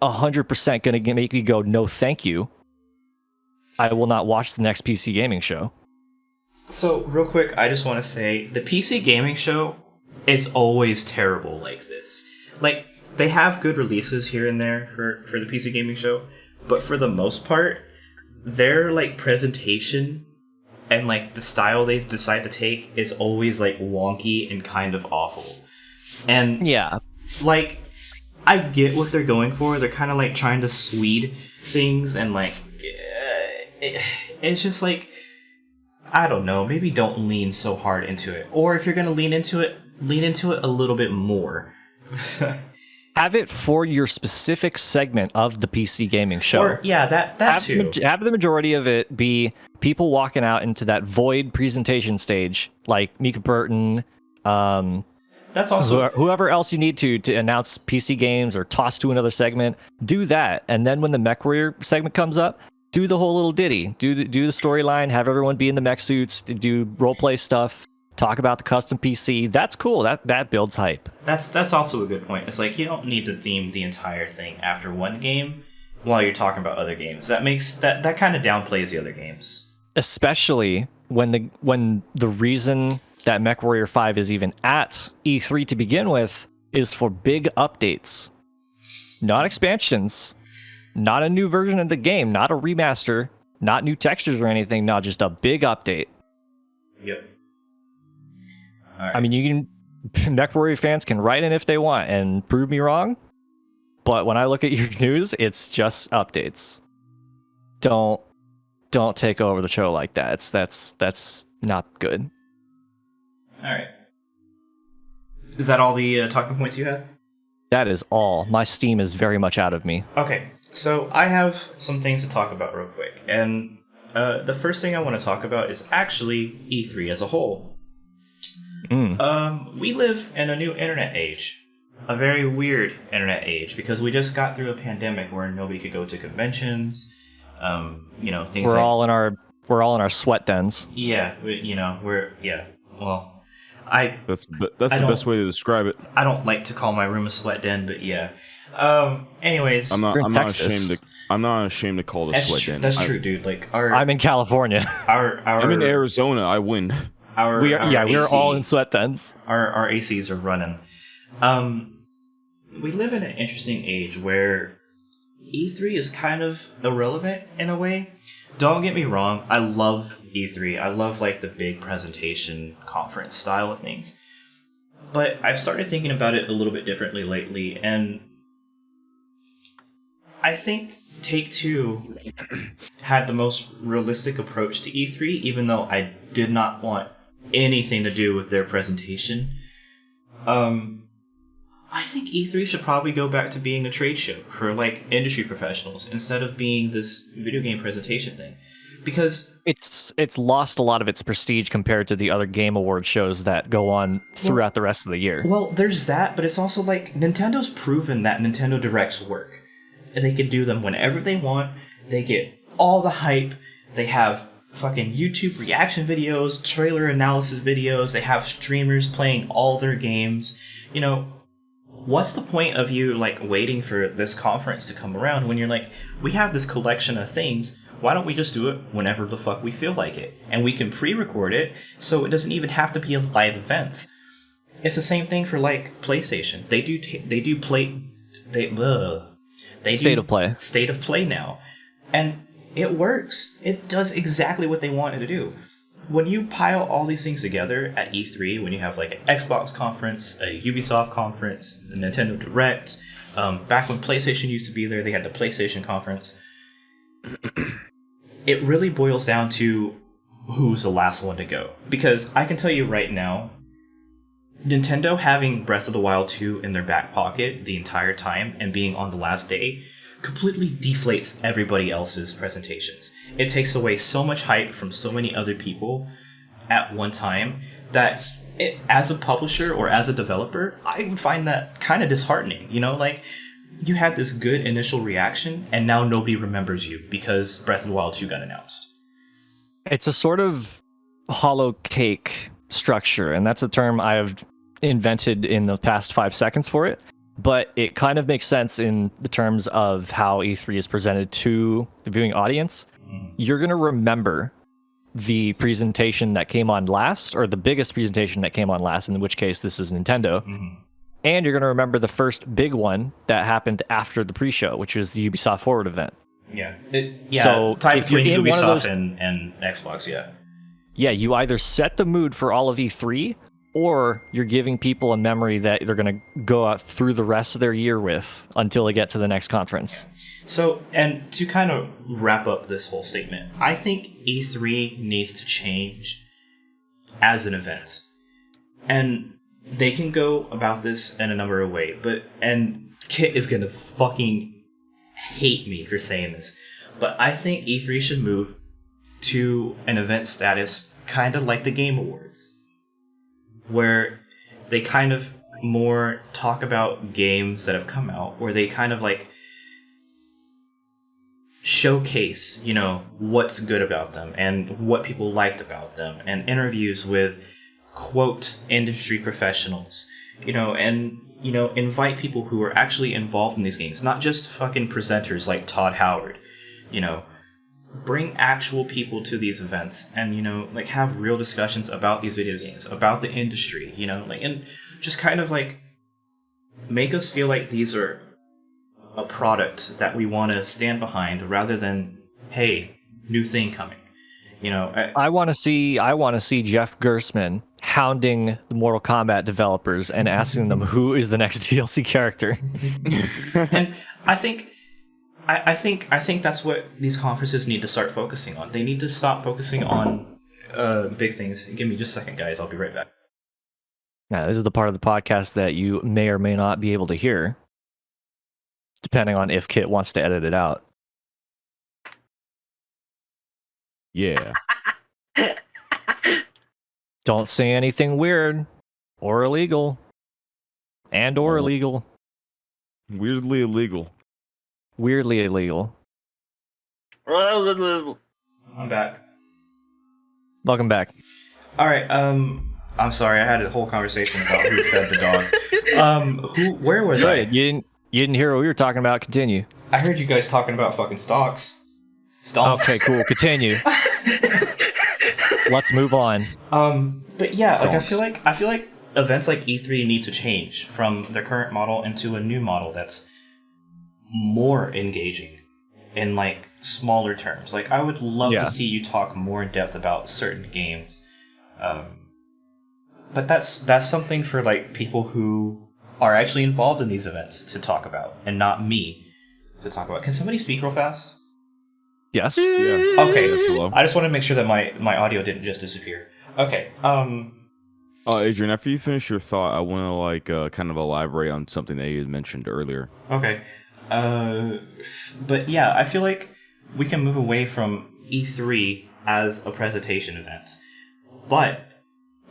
S2: 100% going to make me go, no thank you. I will not watch the next PC Gaming Show.
S1: So, real quick, I just want to say, the PC Gaming Show, it's always terrible like this. Like, they have good releases here and there for the PC Gaming Show, but for the most part, their, like, presentation and, like, the style they decide to take is always, like, wonky and kind of awful. And,
S2: yeah,
S1: like, I get what they're going for. They're kind of, like, trying to Swede things, and, like, it's just, like, I don't know, maybe don't lean so hard into it. Or if you're going to lean into it a little bit more.
S2: Have it for your specific segment of the PC Gaming Show.
S1: Or, yeah, that too.
S2: Have the majority of it be people walking out into that void presentation stage, like Mika Burton,
S1: that's also
S2: whoever else you need to announce PC games or toss to another segment. Do that, and then when the MechWarrior segment comes up, do the whole little ditty. Do the storyline. Have everyone be in the mech suits. Do roleplay stuff. Talk about the custom PC. That's cool. That builds hype.
S1: That's also a good point. It's like you don't need to theme the entire thing after one game while you're talking about other games. That makes that kind of downplays the other games.
S2: Especially when the reason that MechWarrior 5 is even at E3 to begin with is for big updates, not expansions, not a new version of the game, not a remaster, not new textures or anything. No, just a big update.
S1: Yep. All right.
S2: I mean, MechWarrior fans can write in if they want and prove me wrong, but when I look at your news, it's just updates. Don't take over the show like that. That's not good.
S1: All right. Is that all the talking points you have?
S2: That is all. My steam is very much out of me.
S1: Okay, so I have some things to talk about real quick, and the first thing I want to talk about is actually E3 as a whole. We live in a new internet age, a very weird internet age, because we just got through a pandemic where nobody could go to conventions. Things.
S2: We're all in our sweat dens.
S1: Yeah, Well,
S4: that's the best way to describe it.
S1: I don't like to call my room a sweat den, but yeah. Anyways,
S4: I'm not ashamed to call it a sweat den.
S1: That's true, dude. Like
S2: I'm in California.
S4: I'm in Arizona. I win.
S2: We're all in sweat dens.
S1: Our ACs are running. We live in an interesting age where E3 is kind of irrelevant in a way. Don't get me wrong, I love E3. I love like the big presentation conference style of things. But I've started thinking about it a little bit differently lately, and I think Take-Two had the most realistic approach to E3, even though I did not want anything to do with their presentation. I think E3 should probably go back to being a trade show for like industry professionals instead of being this video game presentation thing, because
S2: it's lost a lot of its prestige compared to the other Game Awards shows that go on throughout the rest of the year.
S1: Well, there's that, but it's also like Nintendo's proven that Nintendo Directs work. They can do them whenever they want. They get all the hype. They have fucking YouTube reaction videos, trailer analysis videos. They have streamers playing all their games. What's the point of you like waiting for this conference to come around when you're like, we have this collection of things, why don't we just do it whenever the fuck we feel like it? And we can pre-record it, so it doesn't even have to be a live event. It's the same thing for like PlayStation. They do State of Play now. And it works. It does exactly what they wanted to do. When you pile all these things together at E3, when you have like an Xbox conference, a Ubisoft conference, the Nintendo Direct, back when PlayStation used to be there, they had the PlayStation conference. It really boils down to who's the last one to go. Because I can tell you right now, Nintendo having Breath of the Wild 2 in their back pocket the entire time and being on the last day completely deflates everybody else's presentations. It takes away so much hype from so many other people at one time that as a publisher or as a developer, I would find that kind of disheartening. Like you had this good initial reaction and now nobody remembers you because Breath of the Wild 2 got announced.
S2: It's a sort of hollow cake structure, and that's a term I have invented in the past 5 seconds for it. But it kind of makes sense in the terms of how E3 is presented to the viewing audience. You're going to remember the presentation that came on last, or the biggest presentation that came on last, in which case this is Nintendo. And you're going to remember the first big one that happened after the pre-show, which was the Ubisoft Forward event.
S1: So tied between Ubisoft and Xbox,
S2: Yeah, you either set the mood for all of E3, or you're giving people a memory that they're going to go out through the rest of their year with until they get to the next conference.
S1: So, and to kind of wrap up this whole statement, I think E3 needs to change as an event. And they can go about this in a number of ways, and Kit is going to fucking hate me for saying this, but I think E3 should move to an event status kind of like the Game Awards, where they kind of more talk about games that have come out, where they kind of like showcase, what's good about them and what people liked about them, and interviews with quote industry professionals, and invite people who are actually involved in these games, not just fucking presenters like Todd Howard, bring actual people to these events and, have real discussions about these video games, about the industry, and just kind of make us feel like these are a product that we want to stand behind, rather than, hey, new thing coming. You know,
S2: I want to see Jeff Gersman hounding the Mortal Kombat developers and asking them who is the next DLC character.
S1: And I think that's what these conferences need to start focusing on. They need to stop focusing on big things. Give me just a second, guys. I'll be right back.
S2: Now, this is the part of the podcast that you may or may not be able to hear, depending on if Kit wants to edit it out.
S4: Yeah.
S2: Don't say anything weird or illegal. Or illegal.
S4: Weirdly illegal.
S2: Weirdly illegal.
S1: I'm back.
S2: Welcome back.
S1: All right. I'm sorry. I had a whole conversation about who fed the dog. Where was I?
S2: You didn't hear what we were talking about. Continue.
S1: I heard you guys talking about fucking stocks.
S2: Okay, cool. Continue. Let's move on.
S1: But yeah, like I feel like events like E3 need to change from their current model into a new model that's more engaging in like smaller terms. Like I would love to see you talk more in depth about certain games. But that's something for like people who are actually involved in these events to talk about, and not me to talk about. Can somebody speak real fast?
S2: Yes.
S4: Yeah.
S1: Okay.
S4: Yes,
S1: I just want to make sure that my audio didn't just disappear. Okay.
S4: Adrian, after you finish your thought, I want to kind of elaborate on something that you had mentioned earlier.
S1: Okay. But yeah, I feel like we can move away from E3 as a presentation event. But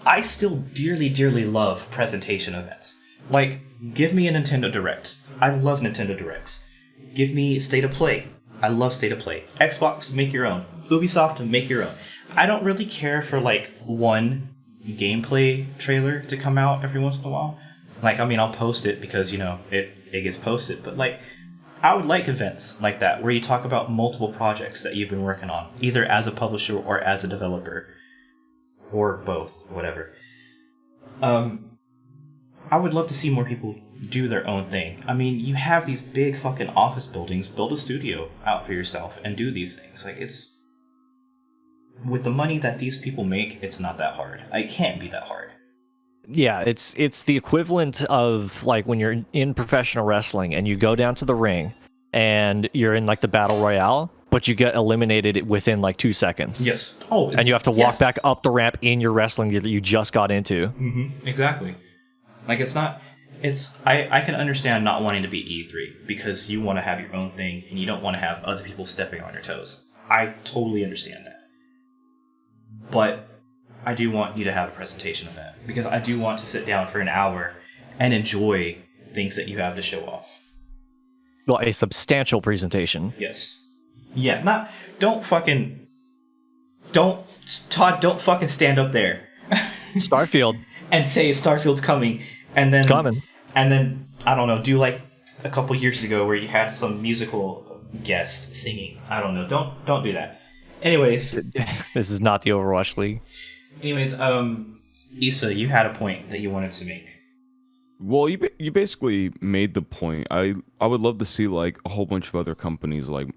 S1: I still dearly, dearly love presentation events. Like, give me a Nintendo Direct. I love Nintendo Directs. Give me State of Play. I love State of Play. Xbox, make your own. Ubisoft, make your own. I don't really care for like one gameplay trailer to come out every once in a while. Like, I mean, I'll post it because, you know, it gets posted. But like, I would like events like that where you talk about multiple projects that you've been working on, either as a publisher or as a developer, or both, whatever. I would love to see more people do their own thing. I mean, you have these big fucking office buildings. Build a studio out for yourself and do these things. Like, it's... with the money that these people make, it's not that hard. It can't be that hard.
S2: Yeah, it's the equivalent of like when you're in professional wrestling and you go down to the ring and you're in like the battle royale, but you get eliminated within like 2 seconds.
S1: Yes.
S2: And you have to walk back up the ramp in your wrestling gear that you just got into.
S1: Mm-hmm. Exactly. Like, it's not... I can understand not wanting to be E3 because you want to have your own thing and you don't want to have other people stepping on your toes. I totally understand that. But I do want you to have a presentation of that because I do want to sit down for an hour and enjoy things that you have to show off.
S2: Well, a substantial presentation.
S1: Yes. Yeah, don't fucking stand up there.
S2: Starfield.
S1: And say Starfield's coming, and then I don't know, do like a couple years ago where you had some musical guest singing. I don't know. Don't do that. Anyways,
S2: this is not the Overwatch League.
S1: Anyways, Issa, you had a point that you wanted to make.
S4: Well, you basically made the point. I would love to see like a whole bunch of other companies like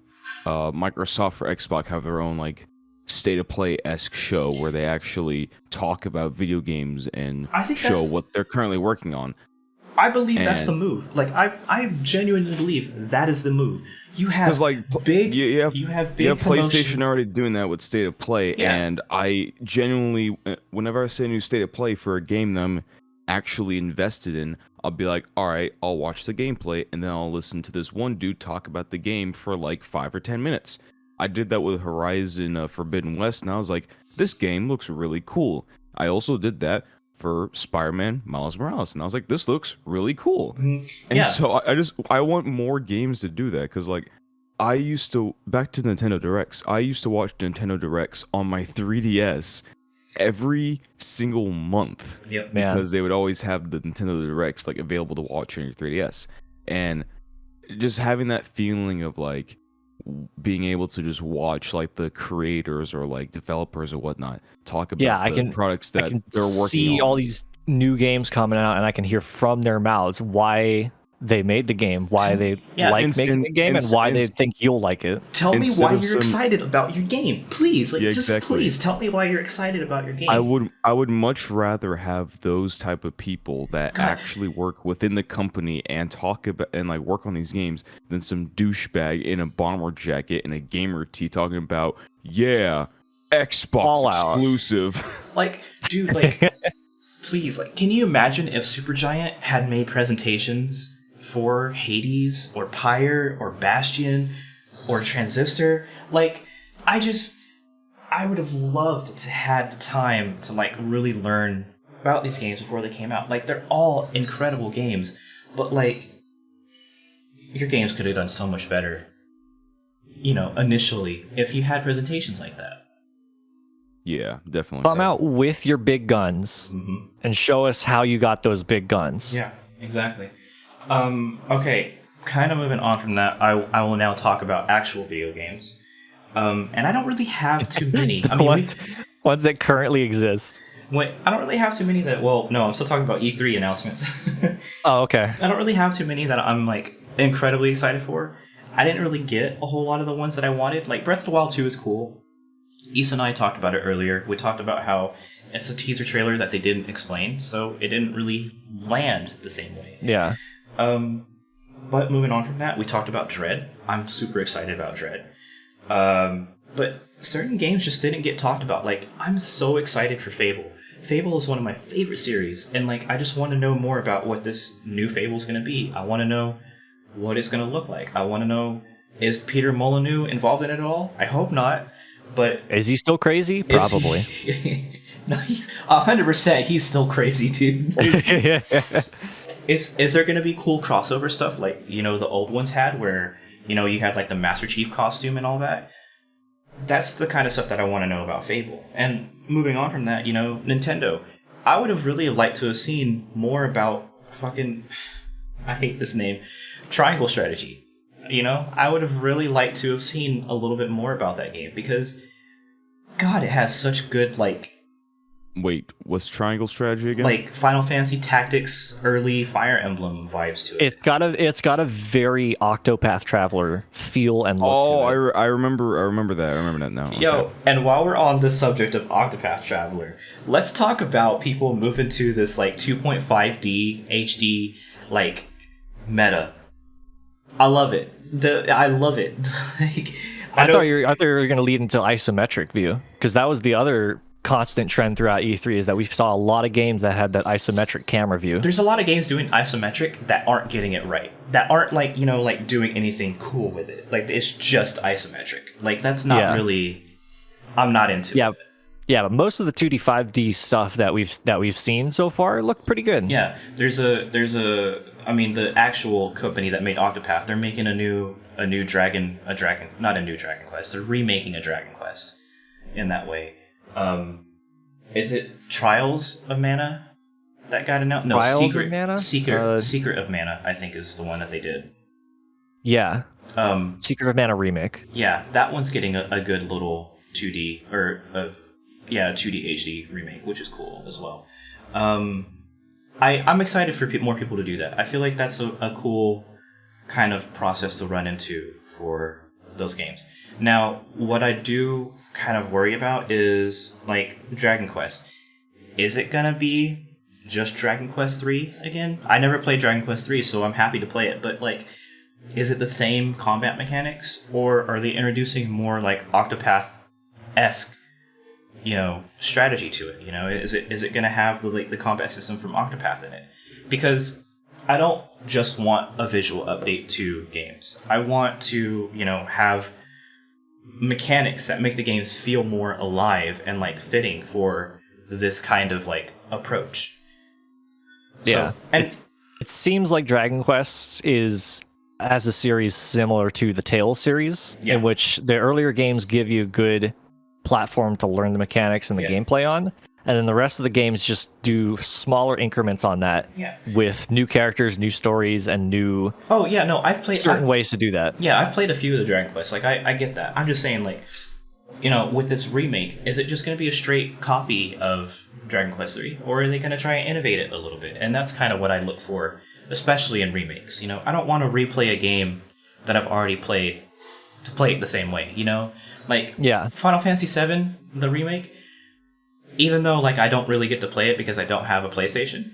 S4: Microsoft or Xbox have their own like State of Play-esque show where they actually talk about video games and show what they're currently working on.
S1: I believe that's the move. Like, I genuinely believe that is the move. You have like big, you have
S4: PlayStation already doing that with State of Play, and I genuinely, whenever I see a new State of Play for a game that I'm actually invested in, I'll be like, all right, I'll watch the gameplay, and then I'll listen to this one dude talk about the game for like 5 or 10 minutes. I did that with Horizon Forbidden West, and I was like, this game looks really cool. I also did that for Spider-Man Miles Morales, and I was like, this looks really cool. And so I want more games to do that, because like, I used to, back to Nintendo Directs, I used to watch Nintendo Directs on my 3DS every single month.
S1: Yep.
S4: Because they would always have the Nintendo Directs like available to watch on your 3DS. And just having that feeling of like, being able to just watch like the creators or like developers or whatnot talk about the products that they're working on.
S2: See all these new games coming out and I can hear from their mouths why they made the game, why they making the game, and why they think you'll like it.
S1: Tell me why you're excited about your game, please. Like, please tell me why you're excited about your game.
S4: I would much rather have those type of people that actually work within the company and talk about and like work on these games than some douchebag in a bomber jacket and a gamer tee talking about Xbox exclusive.
S1: Like, dude, like, please, like, can you imagine if Supergiant had made presentations for Hades or Pyre or Bastion or Transistor? Like, I would have loved to had the time to like really learn about these games before they came out. Like, they're all incredible games, but like, your games could have done so much better, you know, initially if you had presentations like that.
S4: Yeah, definitely.
S2: Come out with your big guns and show us how you got those big guns.
S1: Yeah, exactly. Okay, kind of moving on from that, I will now talk about actual video games. And I don't really have too many. I mean,
S2: ones that currently exist.
S1: I don't really have too many that, well, no, I'm still talking about E3 announcements.
S2: Oh, okay.
S1: I don't really have too many that I'm, like, incredibly excited for. I didn't really get a whole lot of the ones that I wanted. Like, Breath of the Wild 2 is cool. Issa and I talked about it earlier. We talked about how it's a teaser trailer that they didn't explain, so it didn't really land the same way.
S2: Yeah.
S1: But moving on from that, we talked about Dread. I'm super excited about Dread. But certain games just didn't get talked about. Like, I'm so excited for Fable. Fable is one of my favorite series, and like, I just want to know more about what this new Fable is going to be. I want to know what it's going to look like. I want to know, is Peter Molyneux involved in it at all? I hope not. But
S2: is he still crazy? Probably.
S1: No, 100%. He's still crazy, dude. Is there going to be cool crossover stuff like, you know, the old ones had, where, you know, you had like the Master Chief costume and all that? That's the kind of stuff that I want to know about Fable. And moving on from that, you know, Nintendo. I would have really liked to have seen more about fucking, I hate this name, Triangle Strategy. You know, I would have really liked to have seen a little bit more about that game because, God, it has such good, like...
S4: Wait, what's Triangle Strategy again?
S1: Like Final Fantasy Tactics early Fire Emblem vibes to it.
S2: It's got a very Octopath Traveler feel and look to it.
S4: I remember that. I remember that now.
S1: Yo,
S4: okay.
S1: And while we're on the subject of Octopath Traveler, let's talk about people moving to this like 2.5D HD like meta. I love it. I love it. Like,
S2: I thought you were going to lead into isometric view, because that was the other constant trend throughout E3, is that we saw a lot of games that had that isometric camera view.
S1: There's a lot of games doing isometric that aren't getting it right. That aren't like, you know, like doing anything cool with it. Like, it's just isometric. Like, that's not really... I'm not into it.
S2: Yeah, but most of the 2D 5D stuff that we've seen so far look pretty good.
S1: Yeah, there's a I mean, the actual company that made Octopath, they're making a new Dragon Quest. They're remaking a Dragon Quest in that way. Is it Trials of Mana that got announced? No, Secret of Mana, I think, is the one that they did.
S2: Yeah. Secret of Mana remake.
S1: Yeah, that one's getting a good little 2D 2D HD remake, which is cool as well. I'm excited for more people to do that. I feel like that's a cool kind of process to run into for those games. Now, what I do kind of worry about is, like, Dragon Quest. Is it gonna be just Dragon Quest 3 again? I never played Dragon Quest 3, so I'm happy to play it, but, like, is it the same combat mechanics, or are they introducing more, like, Octopath-esque, you know, strategy to it? You know, is it gonna have the combat system from Octopath in it? Because I don't just want a visual update to games. I want to, you know, have mechanics that make the games feel more alive and like fitting for this kind of like approach.
S2: Yeah, so, and it seems like Dragon Quest is as a series similar to the Tales series, in which the earlier games give you a good platform to learn the mechanics and the gameplay on, and then the rest of the games just do smaller increments on that with new characters, new stories, and new
S1: I've played
S2: certain ways to do that.
S1: Yeah, I've played a few of the Dragon Quests. Like, I get that. I'm just saying, like, you know, with this remake, is it just going to be a straight copy of Dragon Quest 3, or are they going to try and innovate it a little bit? And that's kind of what I look for, especially in remakes. You know, I don't want to replay a game that I've already played to play it the same way. You know, like Final Fantasy VII, the remake. Even though like I don't really get to play it because I don't have a PlayStation,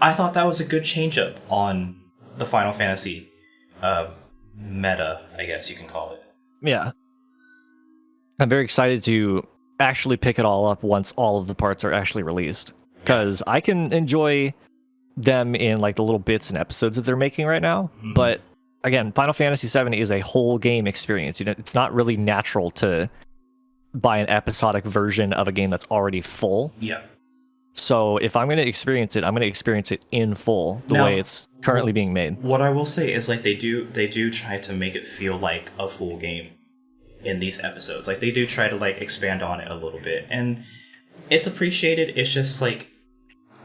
S1: I thought that was a good change up on the Final Fantasy meta, I guess you can call it.
S2: Yeah. I'm very excited to actually pick it all up once all of the parts are actually released, because I can enjoy them in like the little bits and episodes that they're making right now. Mm-hmm. But again, Final Fantasy VII is a whole game experience. You know, it's not really natural to buy an episodic version of a game that's already full.
S1: Yeah.
S2: So if I'm going to experience it, I'm going to experience it in full, the way it's currently being made.
S1: What I will say is like they do try to make it feel like a full game in these episodes. Like they do try to like expand on it a little bit, and it's appreciated. It's just like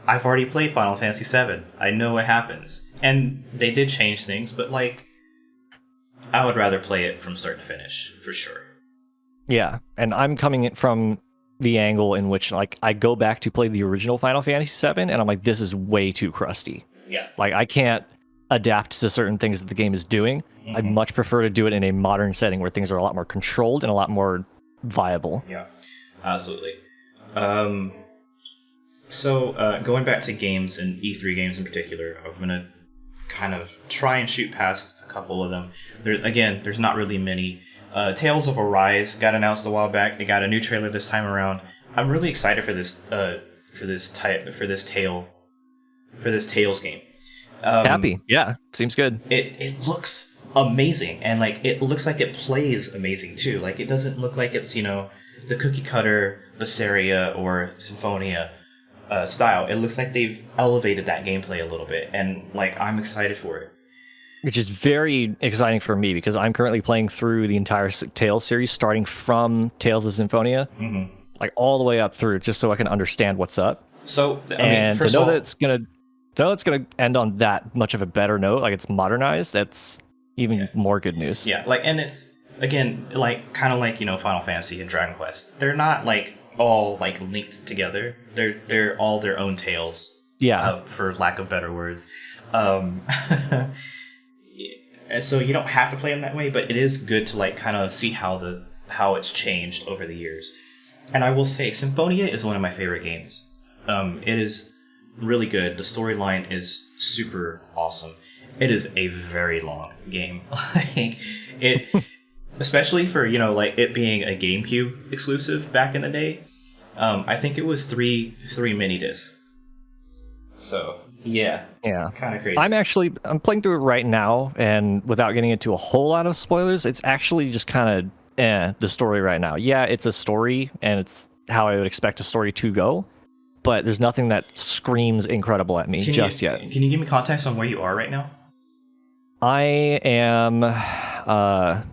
S1: I've already played Final Fantasy VII. I know what happens, and they did change things, but like I would rather play it from start to finish for sure.
S2: Yeah, and I'm coming in from the angle in which like I go back to play the original Final Fantasy VII, and I'm like, this is way too crusty.
S1: Yeah,
S2: like I can't adapt to certain things that the game is doing. Mm-hmm. I'd much prefer to do it in a modern setting where things are a lot more controlled and a lot more viable.
S1: Yeah, absolutely. So going back to games and E3 games in particular, I'm gonna kind of try and shoot past a couple of them. There's not really many. Tales of Arise got announced a while back. They got a new trailer this time around. I'm really excited for this Tales game.
S2: Happy, yeah, seems good.
S1: It looks amazing, and like it looks like it plays amazing too. Like it doesn't look like it's the cookie cutter Vesperia or Symphonia style. It looks like they've elevated that gameplay a little bit, and like I'm excited for it.
S2: Which is very exciting for me because I'm currently playing through the entire Tales series, starting from Tales of Symphonia, like all the way up through, just so I can understand what's up.
S1: So,
S2: to know that it's gonna end on that much of a better note, like it's modernized, that's even more good news.
S1: Yeah, like, and it's again like kind of like Final Fantasy and Dragon Quest. They're not like all like linked together. They're all their own tales.
S2: Yeah,
S1: for lack of better words. So you don't have to play them that way, but it is good to like kind of see how it's changed over the years. And I will say, Symphonia is one of my favorite games. It is really good. The storyline is super awesome. It is a very long game. Like it, especially for like it being a GameCube exclusive back in the day. I think it was three mini discs. So. Yeah, kind of crazy.
S2: I'm playing through it right now, and without getting into a whole lot of spoilers, it's actually just kind of the story right now. Yeah, it's a story, and it's how I would expect a story to go, but there's nothing that screams incredible at me yet.
S1: Can you give me context on where you are right now?
S2: I am. I'm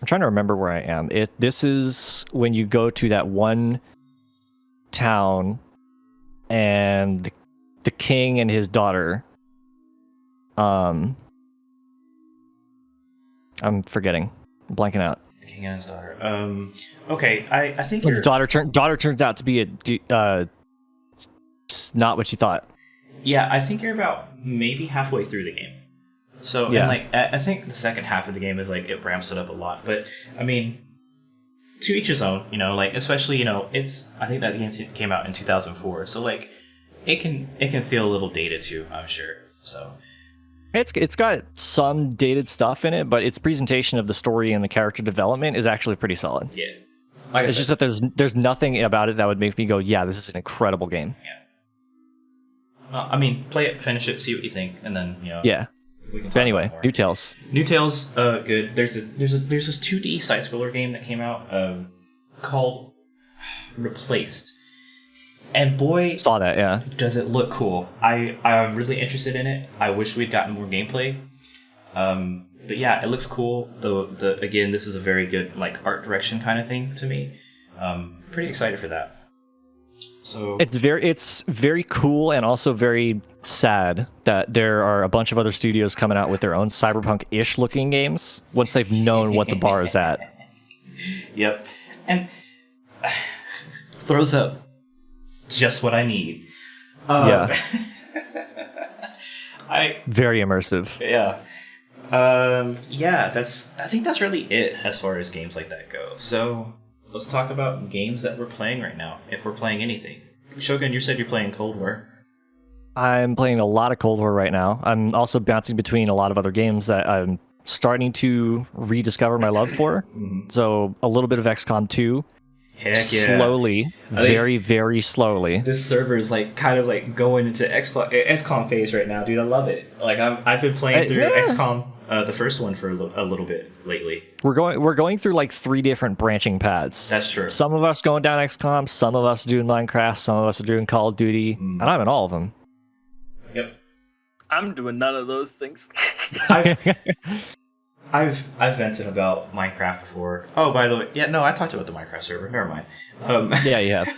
S2: trying to remember where I am. This is when you go to that one town, and the king and his daughter. I'm forgetting. I'm blanking out.
S1: The king and his daughter. Okay, I think
S2: your daughter turns out to be not what you thought.
S1: Yeah, I think you're about maybe halfway through the game. So yeah. And like I think the second half of the game is like it ramps it up a lot. But I mean, to each his own. Like especially it's I think that game came out in 2004. So like. It can feel a little dated too, I'm sure. So
S2: it's got some dated stuff in it, but its presentation of the story and the character development is actually pretty solid.
S1: Yeah,
S2: it's just that there's nothing about it that would make me go, yeah, this is an incredible game.
S1: Yeah. Well, I mean, play it, finish it, see what you think, and then
S2: Yeah.
S1: We can
S2: but anyway, New Tales.
S1: New Tales, good. There's this 2D side scroller game that came out called Replaced. And boy,
S2: saw that, yeah.
S1: Does it look cool. I'm really interested in it. I wish we'd gotten more gameplay. But yeah, it looks cool. The again, this is a very good like art direction kind of thing to me. Pretty excited for that. So
S2: it's very cool and also very sad that there are a bunch of other studios coming out with their own cyberpunk-ish looking games once they've known what the bar is at.
S1: Yep. And throws up just what I need.
S2: Yeah.
S1: I
S2: Very immersive.
S1: yeah. Yeah, I think that's really it as far as games like that go. So let's talk about games that we're playing right now, if we're playing anything. Shogun, you said you're playing Cold War.
S2: I'm playing a lot of Cold War right now. I'm also bouncing between a lot of other games that I'm starting to rediscover my love for. So a little bit of XCOM 2.
S1: Heck yeah.
S2: Slowly, very, very slowly.
S1: This server is like kind of like going into XCOM phase right now, dude. I love it. Like I've been playing through XCOM, the first one for a little bit lately.
S2: We're going through like 3 different branching paths.
S1: That's true.
S2: Some of us going down XCOM, some of us doing Minecraft, some of us are doing Call of Duty, and I'm in all of them.
S1: Yep.
S3: I'm doing none of those things.
S1: I've vented about Minecraft before. Oh, by the way, yeah, no, I talked about the Minecraft server. Never mind.
S2: Yeah, you have.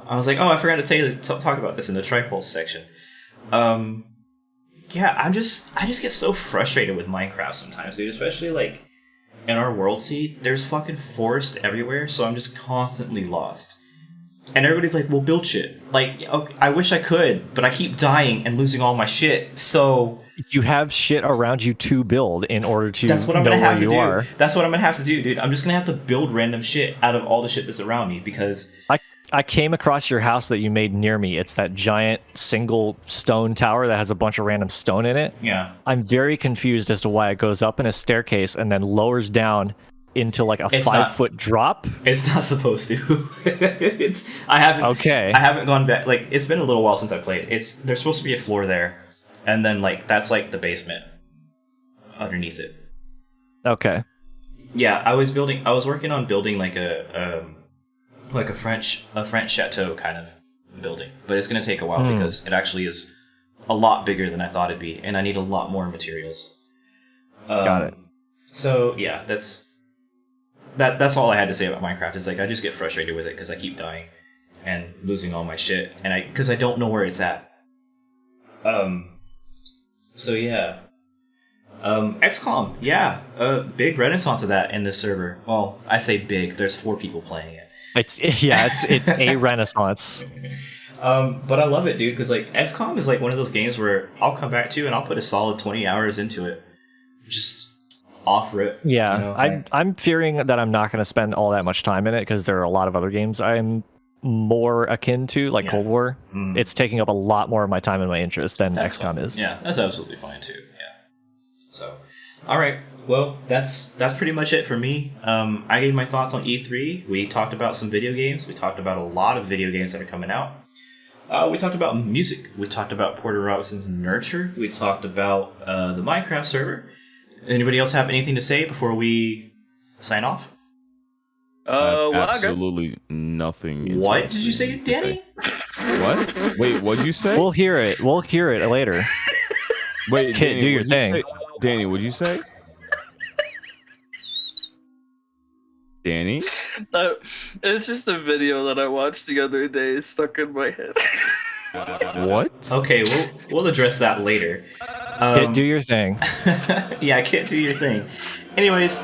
S1: I was like, oh, I forgot to tell you to talk about this in the Tripulse section. Yeah, I just get so frustrated with Minecraft sometimes, dude. Especially like in our world seed, there's fucking forest everywhere, so I'm just constantly lost. And everybody's like, well, build shit. Like, okay, I wish I could, but I keep dying and losing all my shit, so...
S2: You have shit around you to build in order to
S1: That's what I'm
S2: know
S1: gonna have
S2: where
S1: to
S2: you
S1: do.
S2: are.
S1: That's what I'm gonna have to do, dude. I'm just gonna have to build random shit out of all the shit that's around me, because...
S2: I came across your house that you made near me. It's that giant single stone tower that has a bunch of random stone in it.
S1: Yeah.
S2: I'm very confused as to why it goes up in a staircase and then lowers down into like a 5-foot drop.
S1: It's not supposed to. I haven't gone back. Like, it's been a little while since I played. There's supposed to be a floor there, and then like that's like the basement underneath it.
S2: Okay.
S1: Yeah, I was working on building like a French chateau kind of building, but it's gonna take a while because it actually is a lot bigger than I thought it'd be, and I need a lot more materials.
S2: Got it.
S1: So yeah, that's all I had to say about Minecraft. Is like I just get frustrated with it because I keep dying and losing all my shit, and because I don't know where it's at. So yeah. XCOM, yeah, a big renaissance of that in this server. Well, I say big. There's 4 people playing it.
S2: It's a renaissance.
S1: But I love it, dude, because like XCOM is like one of those games where I'll come back to and I'll put a solid 20 hours into it, just off rip.
S2: Yeah,
S1: you know?
S2: I'm fearing that I'm not going to spend all that much time in it because there are a lot of other games I'm more akin to, like Cold War. It's taking up a lot more of my time and my interest than XCOM
S1: fine.
S2: is.
S1: Yeah, that's absolutely fine too. Yeah. So, all right. Well, that's pretty much it for me. I gave my thoughts on E3. We talked about some video games. We talked about a lot of video games that are coming out. We talked about music. We talked about Porter Robinson's Nurture. We talked about the Minecraft server. Anybody else have anything to say before we sign off?
S4: Absolutely nothing.
S1: What did you say, Danny?
S4: What? Wait, what did you say?
S2: We'll hear it later.
S4: Wait,
S2: Kid,
S4: Danny,
S2: do your thing.
S4: Danny, what'd you say? Danny?
S3: It's just a video that I watched the other day. It's stuck in my head.
S4: What?
S1: Okay, we'll address that later.
S2: Kid, do your thing.
S1: Yeah, Kid, do your thing. Anyways,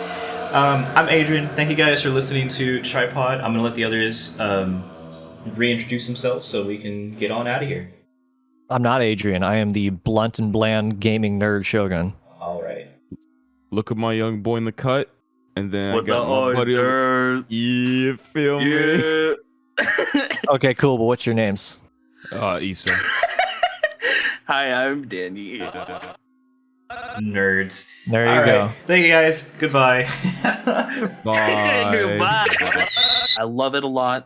S1: I'm Adrian. Thank you guys for listening to Tripod. I'm gonna let the others reintroduce themselves so we can get on out of here.
S2: I'm not Adrian. I am the blunt and bland gaming nerd Shogun.
S1: All right.
S4: Look at my young boy in the cut, and then
S3: With
S4: I got my buddy. Yeah, feel me?
S2: Okay, cool. But what's your names?
S4: Issa.
S3: Hi, I'm Danny.
S1: Nerds.
S2: There you
S1: All
S2: go.
S1: right. Thank you guys. Goodbye.
S4: Bye.
S3: Goodbye. I love it a lot.